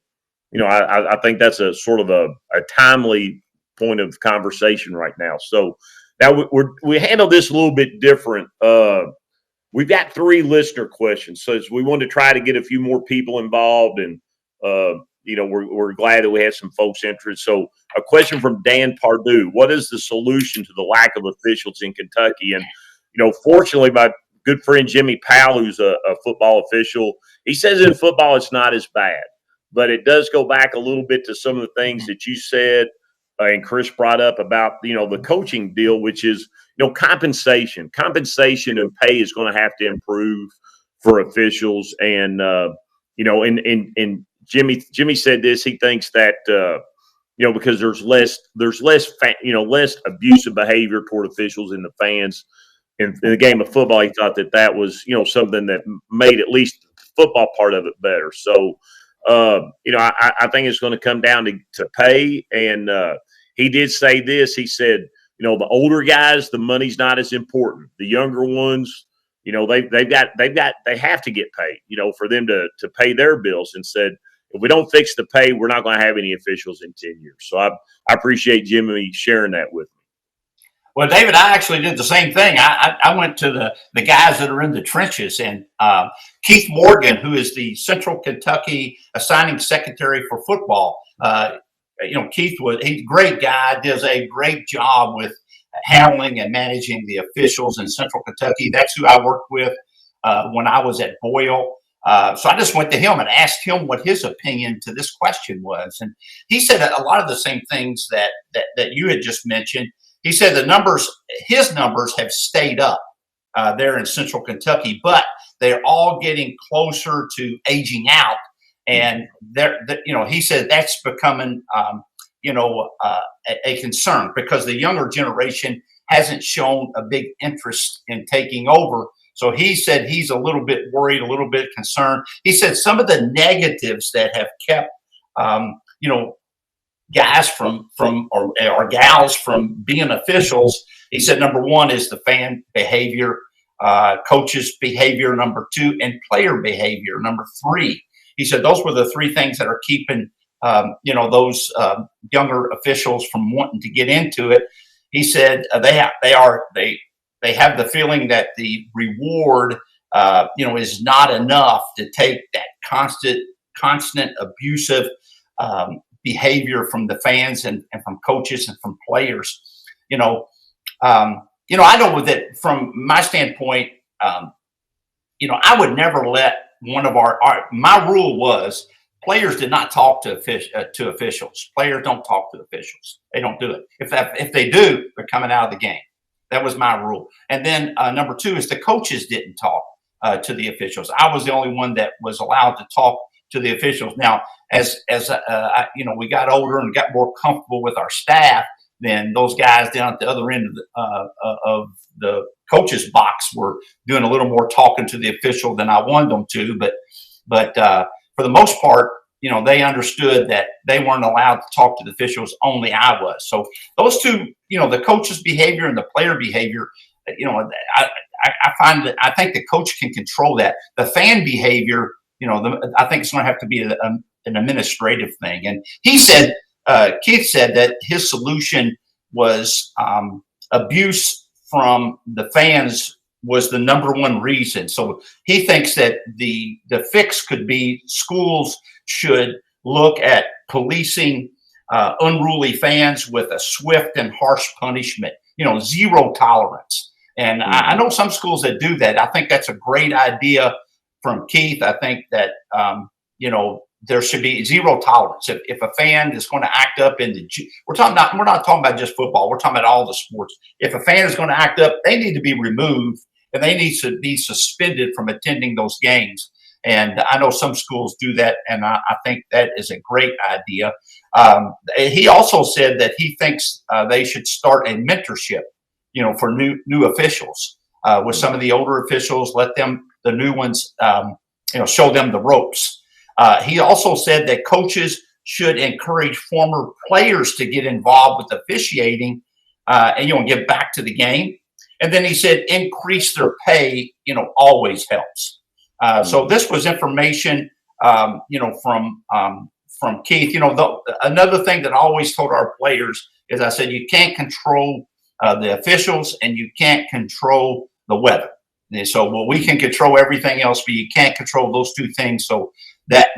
I think that's a sort of a timely point of conversation right now. So now we handle this a little bit different. We've got 3 listener questions. So we wanted to try to get a few more people involved, and, we're glad that we had some folks interested. So a question from Dan Pardue: what is the solution to the lack of officials in Kentucky? And, fortunately, my good friend Jimmy Powell, who's a football official, he says in football it's not as bad, but it does go back a little bit to some of the things that you said and Chris brought up about, the coaching deal, which is, compensation and pay is going to have to improve for officials. And, and Jimmy said this, he thinks that, because there's less abusive behavior toward officials and the fans in the game of football. He thought that was, something that made at least the football part of it better. So, I think it's going to come down to pay. And he did say this. He said, the older guys, the money's not as important. The younger ones, they have to get paid, for them to pay their bills. And said, if we don't fix the pay, we're not going to have any officials in 10 years. So I appreciate Jimmy sharing that with me. Well, David, I actually did the same thing. I went to the guys that are in the trenches, and Keith Morgan, who is the Central Kentucky assigning secretary for football. Keith he's a great guy, does a great job with handling and managing the officials in Central Kentucky. That's who I worked with when I was at Boyle. So I just went to him and asked him what his opinion to this question was. And he said a lot of the same things that you had just mentioned. He said his numbers have stayed up there in Central Kentucky, but they're all getting closer to aging out. And he said that's becoming, a concern because the younger generation hasn't shown a big interest in taking over. So he said he's a little bit worried, a little bit concerned. He said some of the negatives that have kept, guys or gals from being officials. He said number one is the fan behavior, coaches' behavior, number two, and player behavior, number three. He said those were the three things that are keeping those younger officials from wanting to get into it. He said they have the feeling that the reward is not enough to take that constant abusive behavior from the fans and from coaches and from players. I know that from my standpoint, I would never let one of my rule was players did not talk to officials. Players don't talk to officials. They don't do it. If they do, they're coming out of the game. That was my rule. And then number two is the coaches didn't talk to the officials. I was the only one that was allowed to talk to the officials. Now, as we got older and got more comfortable with our staff, then those guys down at the other end of the coach's box were doing a little more talking to the official than I wanted them to. But for the most part, they understood that they weren't allowed to talk to the officials. Only I was. So those two, the coach's behavior and the player behavior, I think the coach can control that. The fan behavior, I think it's going to have to be an administrative thing. And he said, Keith said that his solution was abuse from the fans was the number one reason. So he thinks that the fix could be schools should look at policing unruly fans with a swift and harsh punishment, zero tolerance. And I know some schools that do that. I think that's a great idea from Keith. I think that, there should be zero tolerance. If a fan is going to act up we're not talking about just football. We're talking about all the sports. If a fan is going to act up, they need to be removed and they need to be suspended from attending those games. And I know some schools do that, and I think that is a great idea. He also said that he thinks they should start a mentorship, for new officials with some of the older officials. Let the new ones, show them the ropes. He also said that coaches should encourage former players to get involved with officiating and get back to the game. And then he said increase their pay, always helps. So this was information, from Keith. Another thing that I always told our players is I said you can't control the officials and you can't control the weather. And so, we can control everything else, but you can't control those two things. So that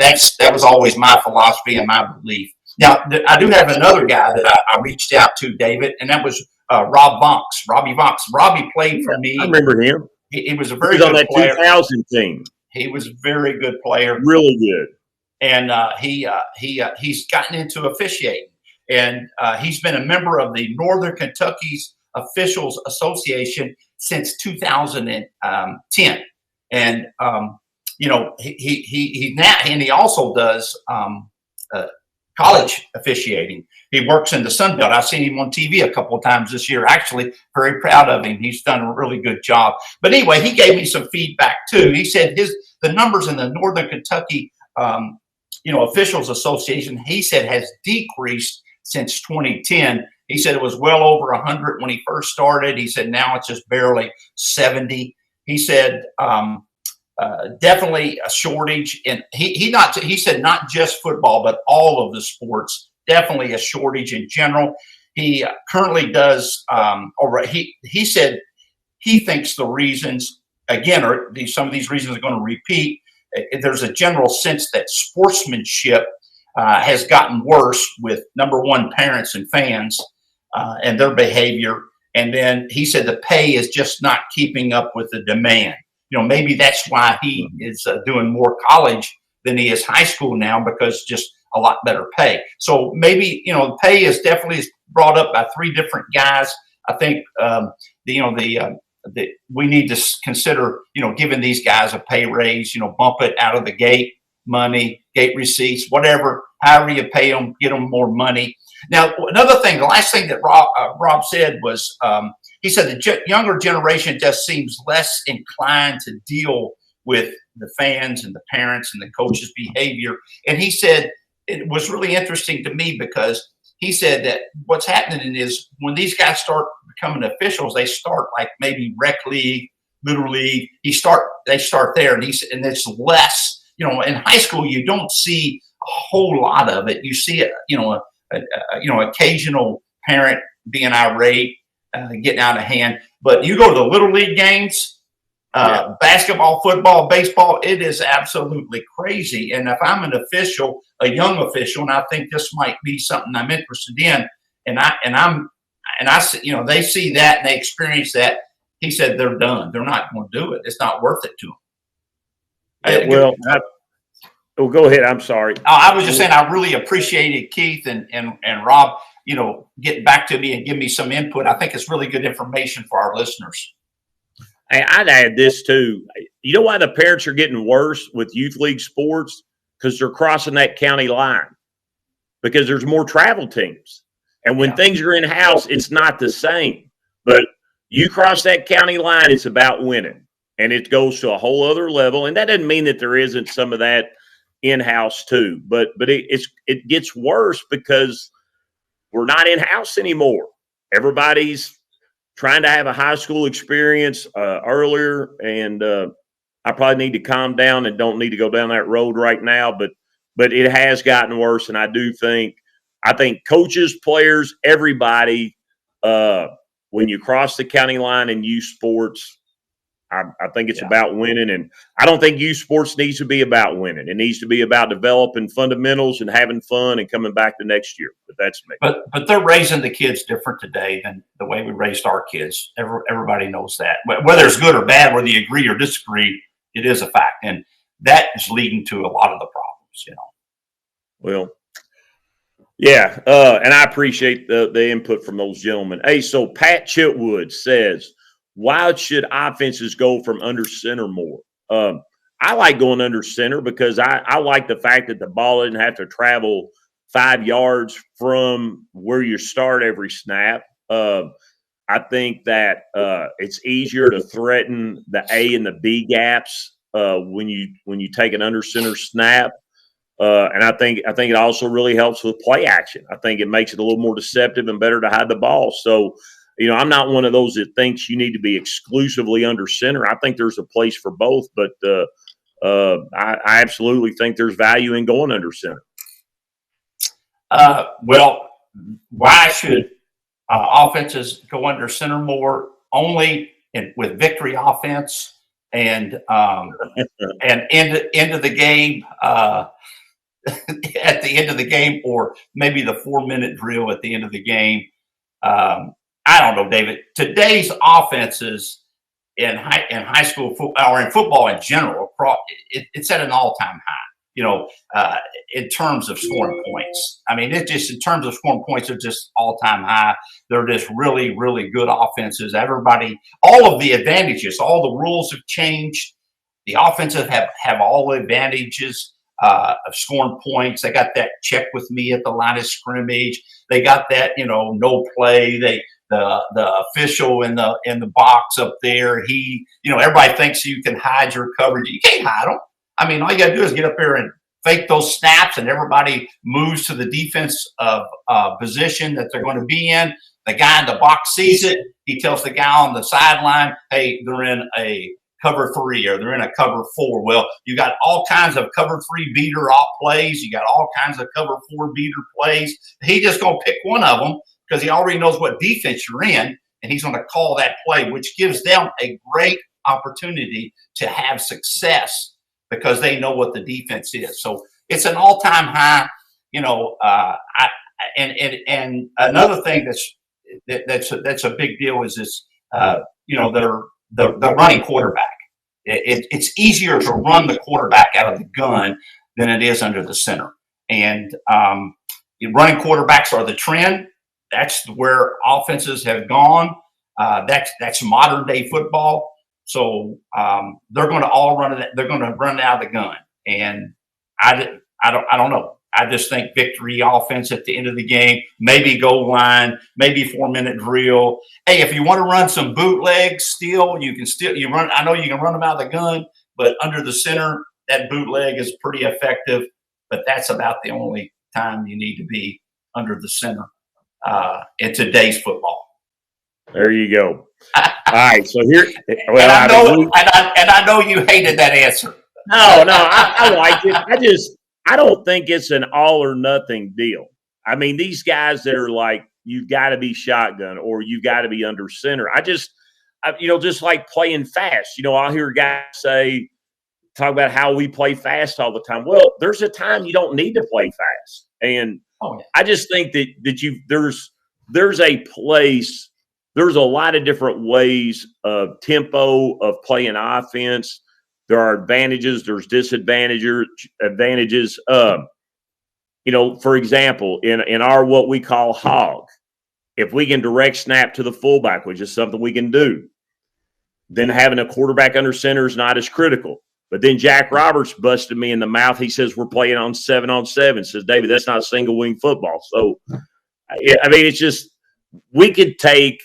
was always my philosophy and my belief. Now, I do have another guy that I reached out to, David, and that was Robbie Vaught. Robbie played for me. I remember him. He was a very good player. He was on that 2000 team. He was a very good player. Really good. And he's gotten into officiating. And he's been a member of the Northern Kentucky's Officials Association since 2010. And, he also does college officiating. He works in the Sun Belt. I've seen him on TV a couple of times this year. Actually, very proud of him. He's done a really good job. But anyway, he gave me some feedback too. He said the numbers in the Northern Kentucky, Officials Association, he said has decreased since 2010. He said it was well over 100 when he first started. He said now it's just barely 70. He said definitely a shortage, and he said not just football but all of the sports. Definitely a shortage in general. He currently does, he said he thinks the reasons, again, some of these reasons are going to repeat. There's a general sense that sportsmanship has gotten worse with, number one, parents and fans and their behavior. And then he said the pay is just not keeping up with the demand. Maybe that's why he is doing more college than he is high school now, because just a lot better pay. So maybe, pay is definitely brought up by three different guys. I think, we need to consider, giving these guys a pay raise, bump it out of the gate money, gate receipts, whatever, however you pay them, get them more money. Now, another thing, the last thing that Rob said was he said the younger generation just seems less inclined to deal with the fans and the parents and the coaches' behavior. And he said it was really interesting to me because he said that what's happening is when these guys start becoming officials, they start like maybe rec league, little league. They start there, and and it's less. You know, in high school, you don't see a whole lot of it. You see it, occasional parent being irate, getting out of hand. But you go to the little league games, basketball, football, baseball, it is absolutely crazy. And if I'm an official, a young official, and I think this might be something I'm interested in, they see that and they experience that. He said they're done. They're not going to do it. It's not worth it to them. Go ahead. I'm sorry. I was just saying I really appreciated Keith and Rob, getting back to me and giving me some input. I think it's really good information for our listeners. Hey, I'd add this too. You know why the parents are getting worse with youth league sports? Because they're crossing that county line. Because there's more travel teams. And when things are in-house, it's not the same. But you cross that county line, it's about winning. And it goes to a whole other level. And that doesn't mean that there isn't some of that in-house too. But it gets worse because we're not in-house anymore. Everybody's trying to have a high school experience earlier. And I probably need to calm down and don't need to go down that road right now. But it has gotten worse. And I think coaches, players, everybody, when you cross the county line in youth sports, I think it's about winning, and I don't think youth sports needs to be about winning. It needs to be about developing fundamentals and having fun and coming back the next year. But that's me. But they're raising the kids different today than the way we raised our kids. Everybody knows that. Whether it's good or bad, whether you agree or disagree, it is a fact, and that is leading to a lot of the problems. Well, yeah, and I appreciate the input from those gentlemen. Hey, so Pat Chitwood says, why should offenses go from under center more? I like going under center because I like the fact that the ball didn't have to travel 5 yards from where you start every snap. I think that it's easier to threaten the A and the B gaps when you take an under center snap. And I think it also really helps with play action. I think it makes it a little more deceptive and better to hide the ball. So, I'm not one of those that thinks you need to be exclusively under center. I think there's a place for both, but I absolutely think there's value in going under center. Well, why should offenses go under center more? Only with victory offense and end of the game. At the end of the game, or maybe the 4-minute drill at the end of the game. I don't know, David. Today's offenses in high school football, or in football in general, it's at an all-time high. In terms of scoring points. I mean, it just in terms of scoring points, they're just all-time high. They're just really, really good offenses. All of the advantages, all the rules have changed. The offensive have all the advantages of scoring points. They got that check with me at the line of scrimmage. They got that, no play. The official in the box up there. Everybody thinks you can hide your coverage. You can't hide them. I mean, all you got to do is get up there and fake those snaps, and everybody moves to the defense of position that they're going to be in. The guy in the box sees it. He tells the guy on the sideline, "Hey, they're in a cover 3 or they're in a cover 4." Well, you got all kinds of cover 3 beater off plays. You got all kinds of cover 4 beater plays. He just going to pick one of them because he already knows what defense you're in, and he's going to call that play, which gives them a great opportunity to have success because they know what the defense is. So it's an all-time high. And another thing that's a big deal is this. The running quarterback. It's easier to run the quarterback out of the gun than it is under the center. And running quarterbacks are the trend. That's where offenses have gone. That's modern day football. So they're going to all run it. They're going to run it out of the gun. And I don't know. I just think victory offense at the end of the game, maybe goal line, maybe 4-minute drill. Hey, if you want to run some bootlegs still, you run. I know you can run them out of the gun, but under the center, that bootleg is pretty effective. But that's about the only time you need to be under the center in today's football. There you go. All right, so here. Well, I know you hated that answer. No, I liked it. I don't think it's an all or nothing deal. I mean, these guys that are like, you've got to be shotgun or you've got to be under center. Just like playing fast. I'll hear guys talk about how we play fast all the time. Well, there's a time you don't need to play fast. And I just think that there's a place, there's a lot of different ways of tempo of playing offense. There are advantages, there's disadvantages. For example, in our what we call hog, if we can direct snap to the fullback, which is something we can do, then having a quarterback under center is not as critical. But then Jack Roberts busted me in the mouth. He says we're playing on 7-on-7. Says, David, that's not single wing football. So, I mean, it's just we could take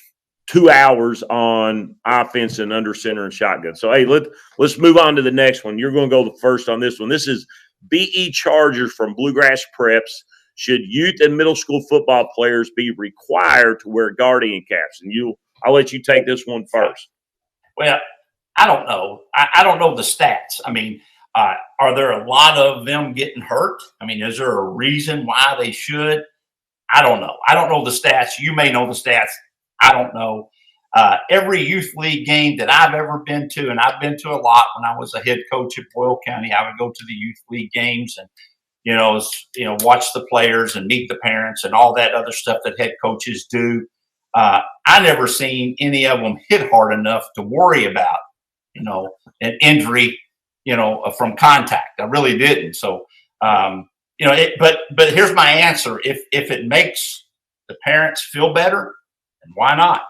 2 hours on offense and under center and shotgun. So, hey, let's move on to the next one. You're going to go the first on this one. This is BE Chargers from Bluegrass Preps. Should youth and middle school football players be required to wear guardian caps? And I'll let you take this one first. Well, I don't know. I don't know the stats. I mean, are there a lot of them getting hurt? I mean, is there a reason why they should? I don't know. I don't know the stats. You may know the stats. I don't know. Every youth league game that I've ever been to, and I've been to a lot when I was a head coach at Boyle County, I would go to the youth league games and, watch the players and meet the parents and all that other stuff that head coaches do. I never seen any of them hit hard enough to worry about, an injury, from contact. I really didn't. So, but here's my answer. If it makes the parents feel better, then why not?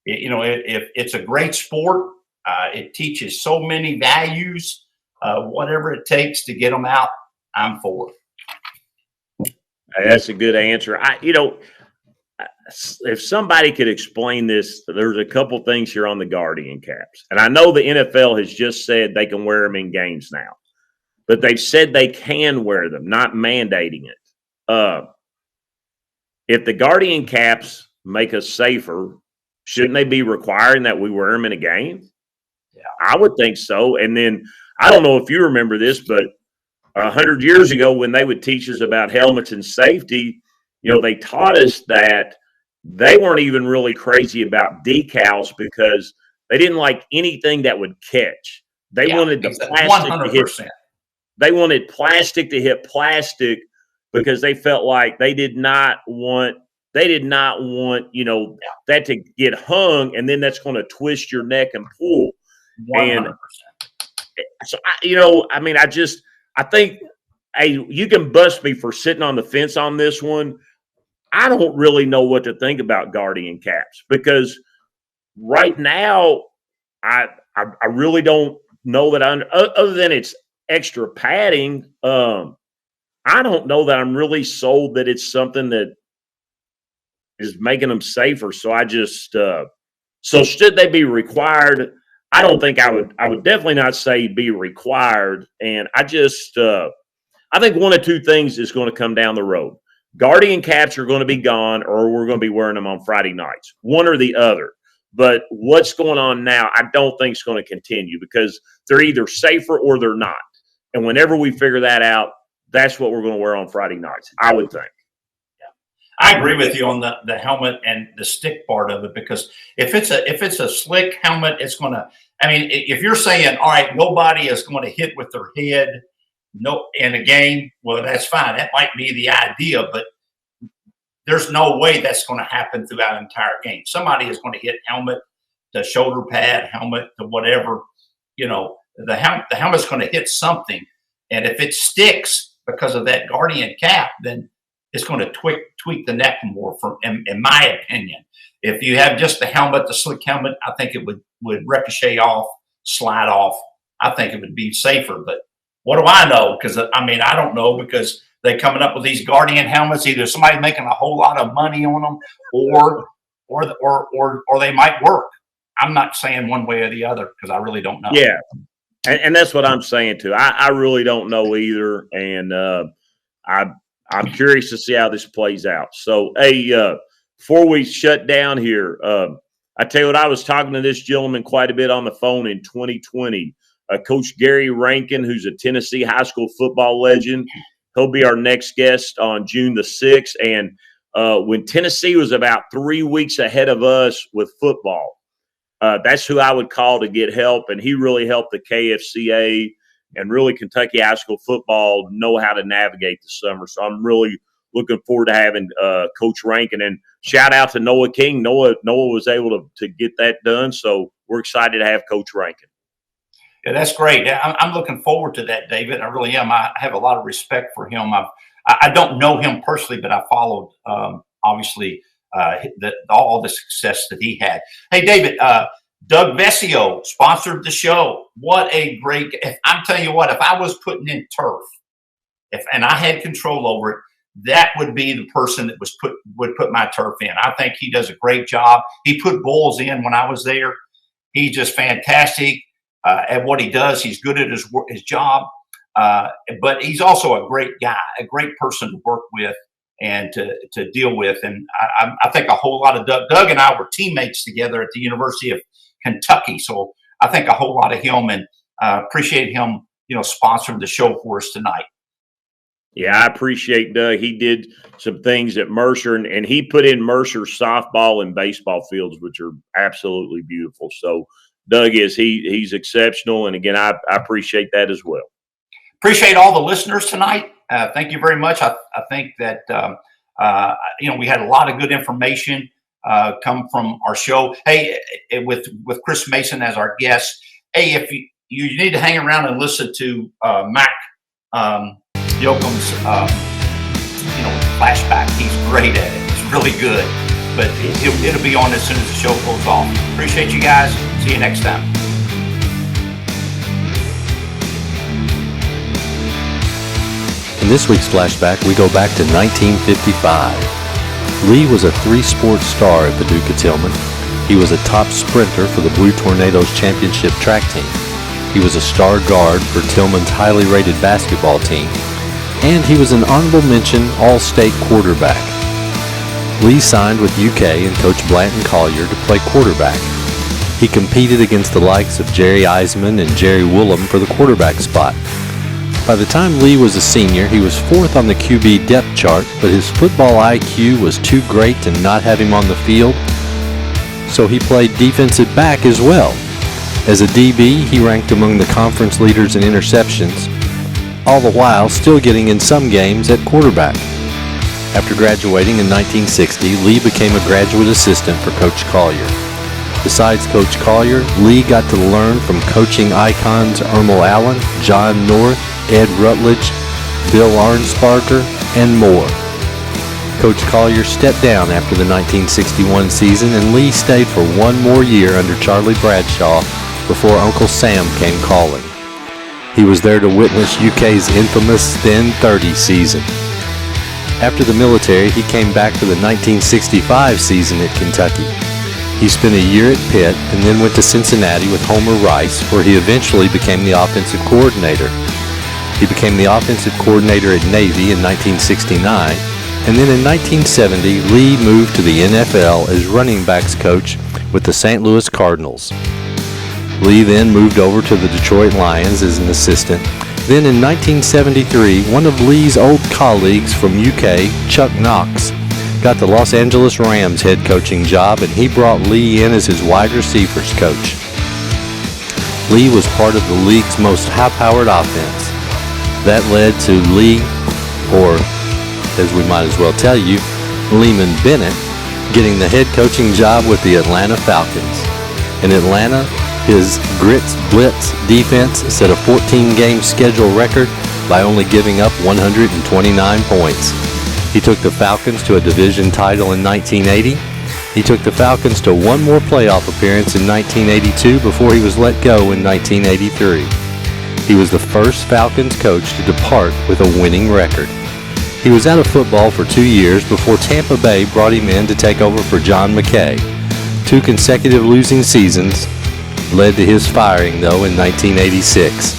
If it's a great sport, it teaches so many values, whatever it takes to get them out, I'm for it. That's a good answer. If somebody could explain this, there's a couple things here on the guardian caps. And I know the NFL has just said they can wear them in games now, but they've said they can wear them, not mandating it. If the guardian caps make us safer, shouldn't they be requiring that we wear them in a game? Yeah, I would think so. And then I don't know if you remember this, but 100 years ago when they would teach us about helmets and safety, they taught us that they weren't even really crazy about decals because they didn't like anything that would catch. They wanted the plastic 100%. to hit. They wanted plastic to hit plastic because they felt like they did not want that to get hung, and then that's going to twist your neck and pull. 100%. And so I think, hey, you can bust me for sitting on the fence on this one. I don't really know what to think about guardian caps because right now I really don't know that other than it's extra padding. I don't know that I'm really sold that it's something that is making them safer. So I just so should they be required? I don't think I would definitely not say be required. And I think one of two things is going to come down the road. Guardian caps are going to be gone or we're going to be wearing them on Friday nights, one or the other. But what's going on now, I don't think is going to continue because they're either safer or they're not. And whenever we figure that out, that's what we're going to wear on Friday nights, I would think. I agree with you on the helmet and the stick part of it because if it's a slick helmet, it's going to. I mean, if you're saying, all right, nobody is going to hit with their head, in a game, well, that's fine. That might be the idea, but there's no way that's going to happen throughout an entire game. Somebody is going to hit helmet to shoulder pad, helmet to whatever. The helmet's going to hit something, and if it sticks because of that guardian cap, then it's going to tweak the neck more, in my opinion. If you have just the helmet, the slick helmet, I think it would ricochet off, slide off. I think it would be safer. But what do I know? Because, I don't know because they coming up with these Guardian helmets? Either somebody making a whole lot of money on them, or they might work. I'm not saying one way or the other because I really don't know. Yeah, and that's what I'm saying too. I really don't know either, and I'm curious to see how this plays out. So, hey, before we shut down here, I tell you what, I was talking to this gentleman quite a bit on the phone in 2020. Coach Gary Rankin, who's a Tennessee high school football legend. He'll be our next guest on June the 6th. And when Tennessee was about 3 weeks ahead of us with football, that's who I would call to get help. And he really helped the KFCA and really Kentucky high school football know how to navigate the summer. So I'm really looking forward to having Coach Rankin. And shout out to Noah King. Noah was able to get that done. So we're excited to have Coach Rankin. Yeah, that's great. I'm looking forward to that, David. I really am. I have a lot of respect for him. I don't know him personally, but I followed, obviously, all the success that he had. Hey, David, Doug Vescio sponsored the show. What a great – I'm telling you what, if I was putting in turf, and I had control over it, that would be the person that would put my turf in. I think he does a great job. He put bulls in when I was there. He's just fantastic at what he does. He's good at his job, but he's also a great guy, a great person to work with and to deal with. And I think a whole lot of Doug and I were teammates together at the University of Kentucky, so I think a whole lot of him, and appreciate him, sponsoring the show for us tonight. Yeah, I appreciate Doug. He did some things at Mercer, and he put in Mercer softball and baseball fields, which are absolutely beautiful. So Doug he's exceptional, and again, I appreciate that as well. Appreciate all the listeners tonight. Thank you very much. I think that we had a lot of good information come from our show. Hey, with Chris Mason as our guest. Hey, if you need to hang around and listen to Mac Yoakum's flashback. He's great at it. It's really good. But it'll be on as soon as the show goes off. Appreciate you guys. See you next time. In this week's flashback, we go back to 1955. Lee was a three-sport star at Paducah Tilghman. He was a top sprinter for the Blue Tornadoes championship track team. He was a star guard for Tillman's highly rated basketball team. And he was an honorable mention All-State quarterback. Lee signed with UK and Coach Blanton Collier to play quarterback. He competed against the likes of Jerry Eisman and Jerry Woolham for the quarterback spot. By the time Lee was a senior, he was fourth on the QB depth chart, but his football IQ was too great to not have him on the field, so he played defensive back as well. As a DB, he ranked among the conference leaders in interceptions, all the while still getting in some games at quarterback. After graduating in 1960, Lee became a graduate assistant for Coach Collier. Besides Coach Collier, Lee got to learn from coaching icons Ermal Allen, John North, Ed Rutledge, Bill Arnsparger, and more. Coach Collier stepped down after the 1961 season, and Lee stayed for one more year under Charlie Bradshaw before Uncle Sam came calling. He was there to witness UK's infamous then 30 season. After the military, he came back for the 1965 season at Kentucky. He spent a year at Pitt and then went to Cincinnati with Homer Rice, where he eventually became the offensive coordinator. He became the offensive coordinator at Navy in 1969, and then in 1970, Lee moved to the NFL as running backs coach with the St. Louis Cardinals. Lee then moved over to the Detroit Lions as an assistant. Then in 1973, one of Lee's old colleagues from UK, Chuck Knox, got the Los Angeles Rams head coaching job, and he brought Lee in as his wide receivers coach. Lee was part of the league's most high-powered offense. That led to Lee, or as we might as well tell you, Leeman Bennett, getting the head coaching job with the Atlanta Falcons. In Atlanta, his grits blitz defense set a 14-game schedule record by only giving up 129 points. He took the Falcons to a division title in 1980. He took the Falcons to one more playoff appearance in 1982 before he was let go in 1983. He was the first Falcons coach to depart with a winning record. He was out of football for 2 years before Tampa Bay brought him in to take over for John McKay. 2 consecutive losing seasons led to his firing, though, in 1986.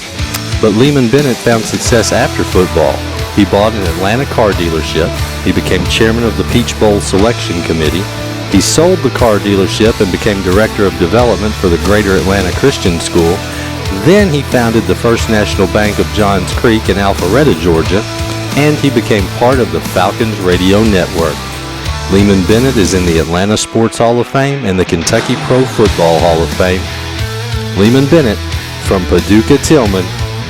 But Leeman Bennett found success after football. He bought an Atlanta car dealership. He became chairman of the Peach Bowl Selection Committee. He sold the car dealership and became director of development for the Greater Atlanta Christian School. Then he founded the First National Bank of Johns Creek in Alpharetta, Georgia, and he became part of the Falcons radio network. Leeman Bennett is in the Atlanta Sports Hall of Fame and the Kentucky Pro Football Hall of Fame. Leeman Bennett, from Paducah Tilghman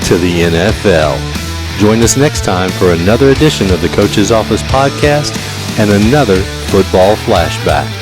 to the NFL. Join us next time for another edition of the Coach's Office podcast and another football flashback.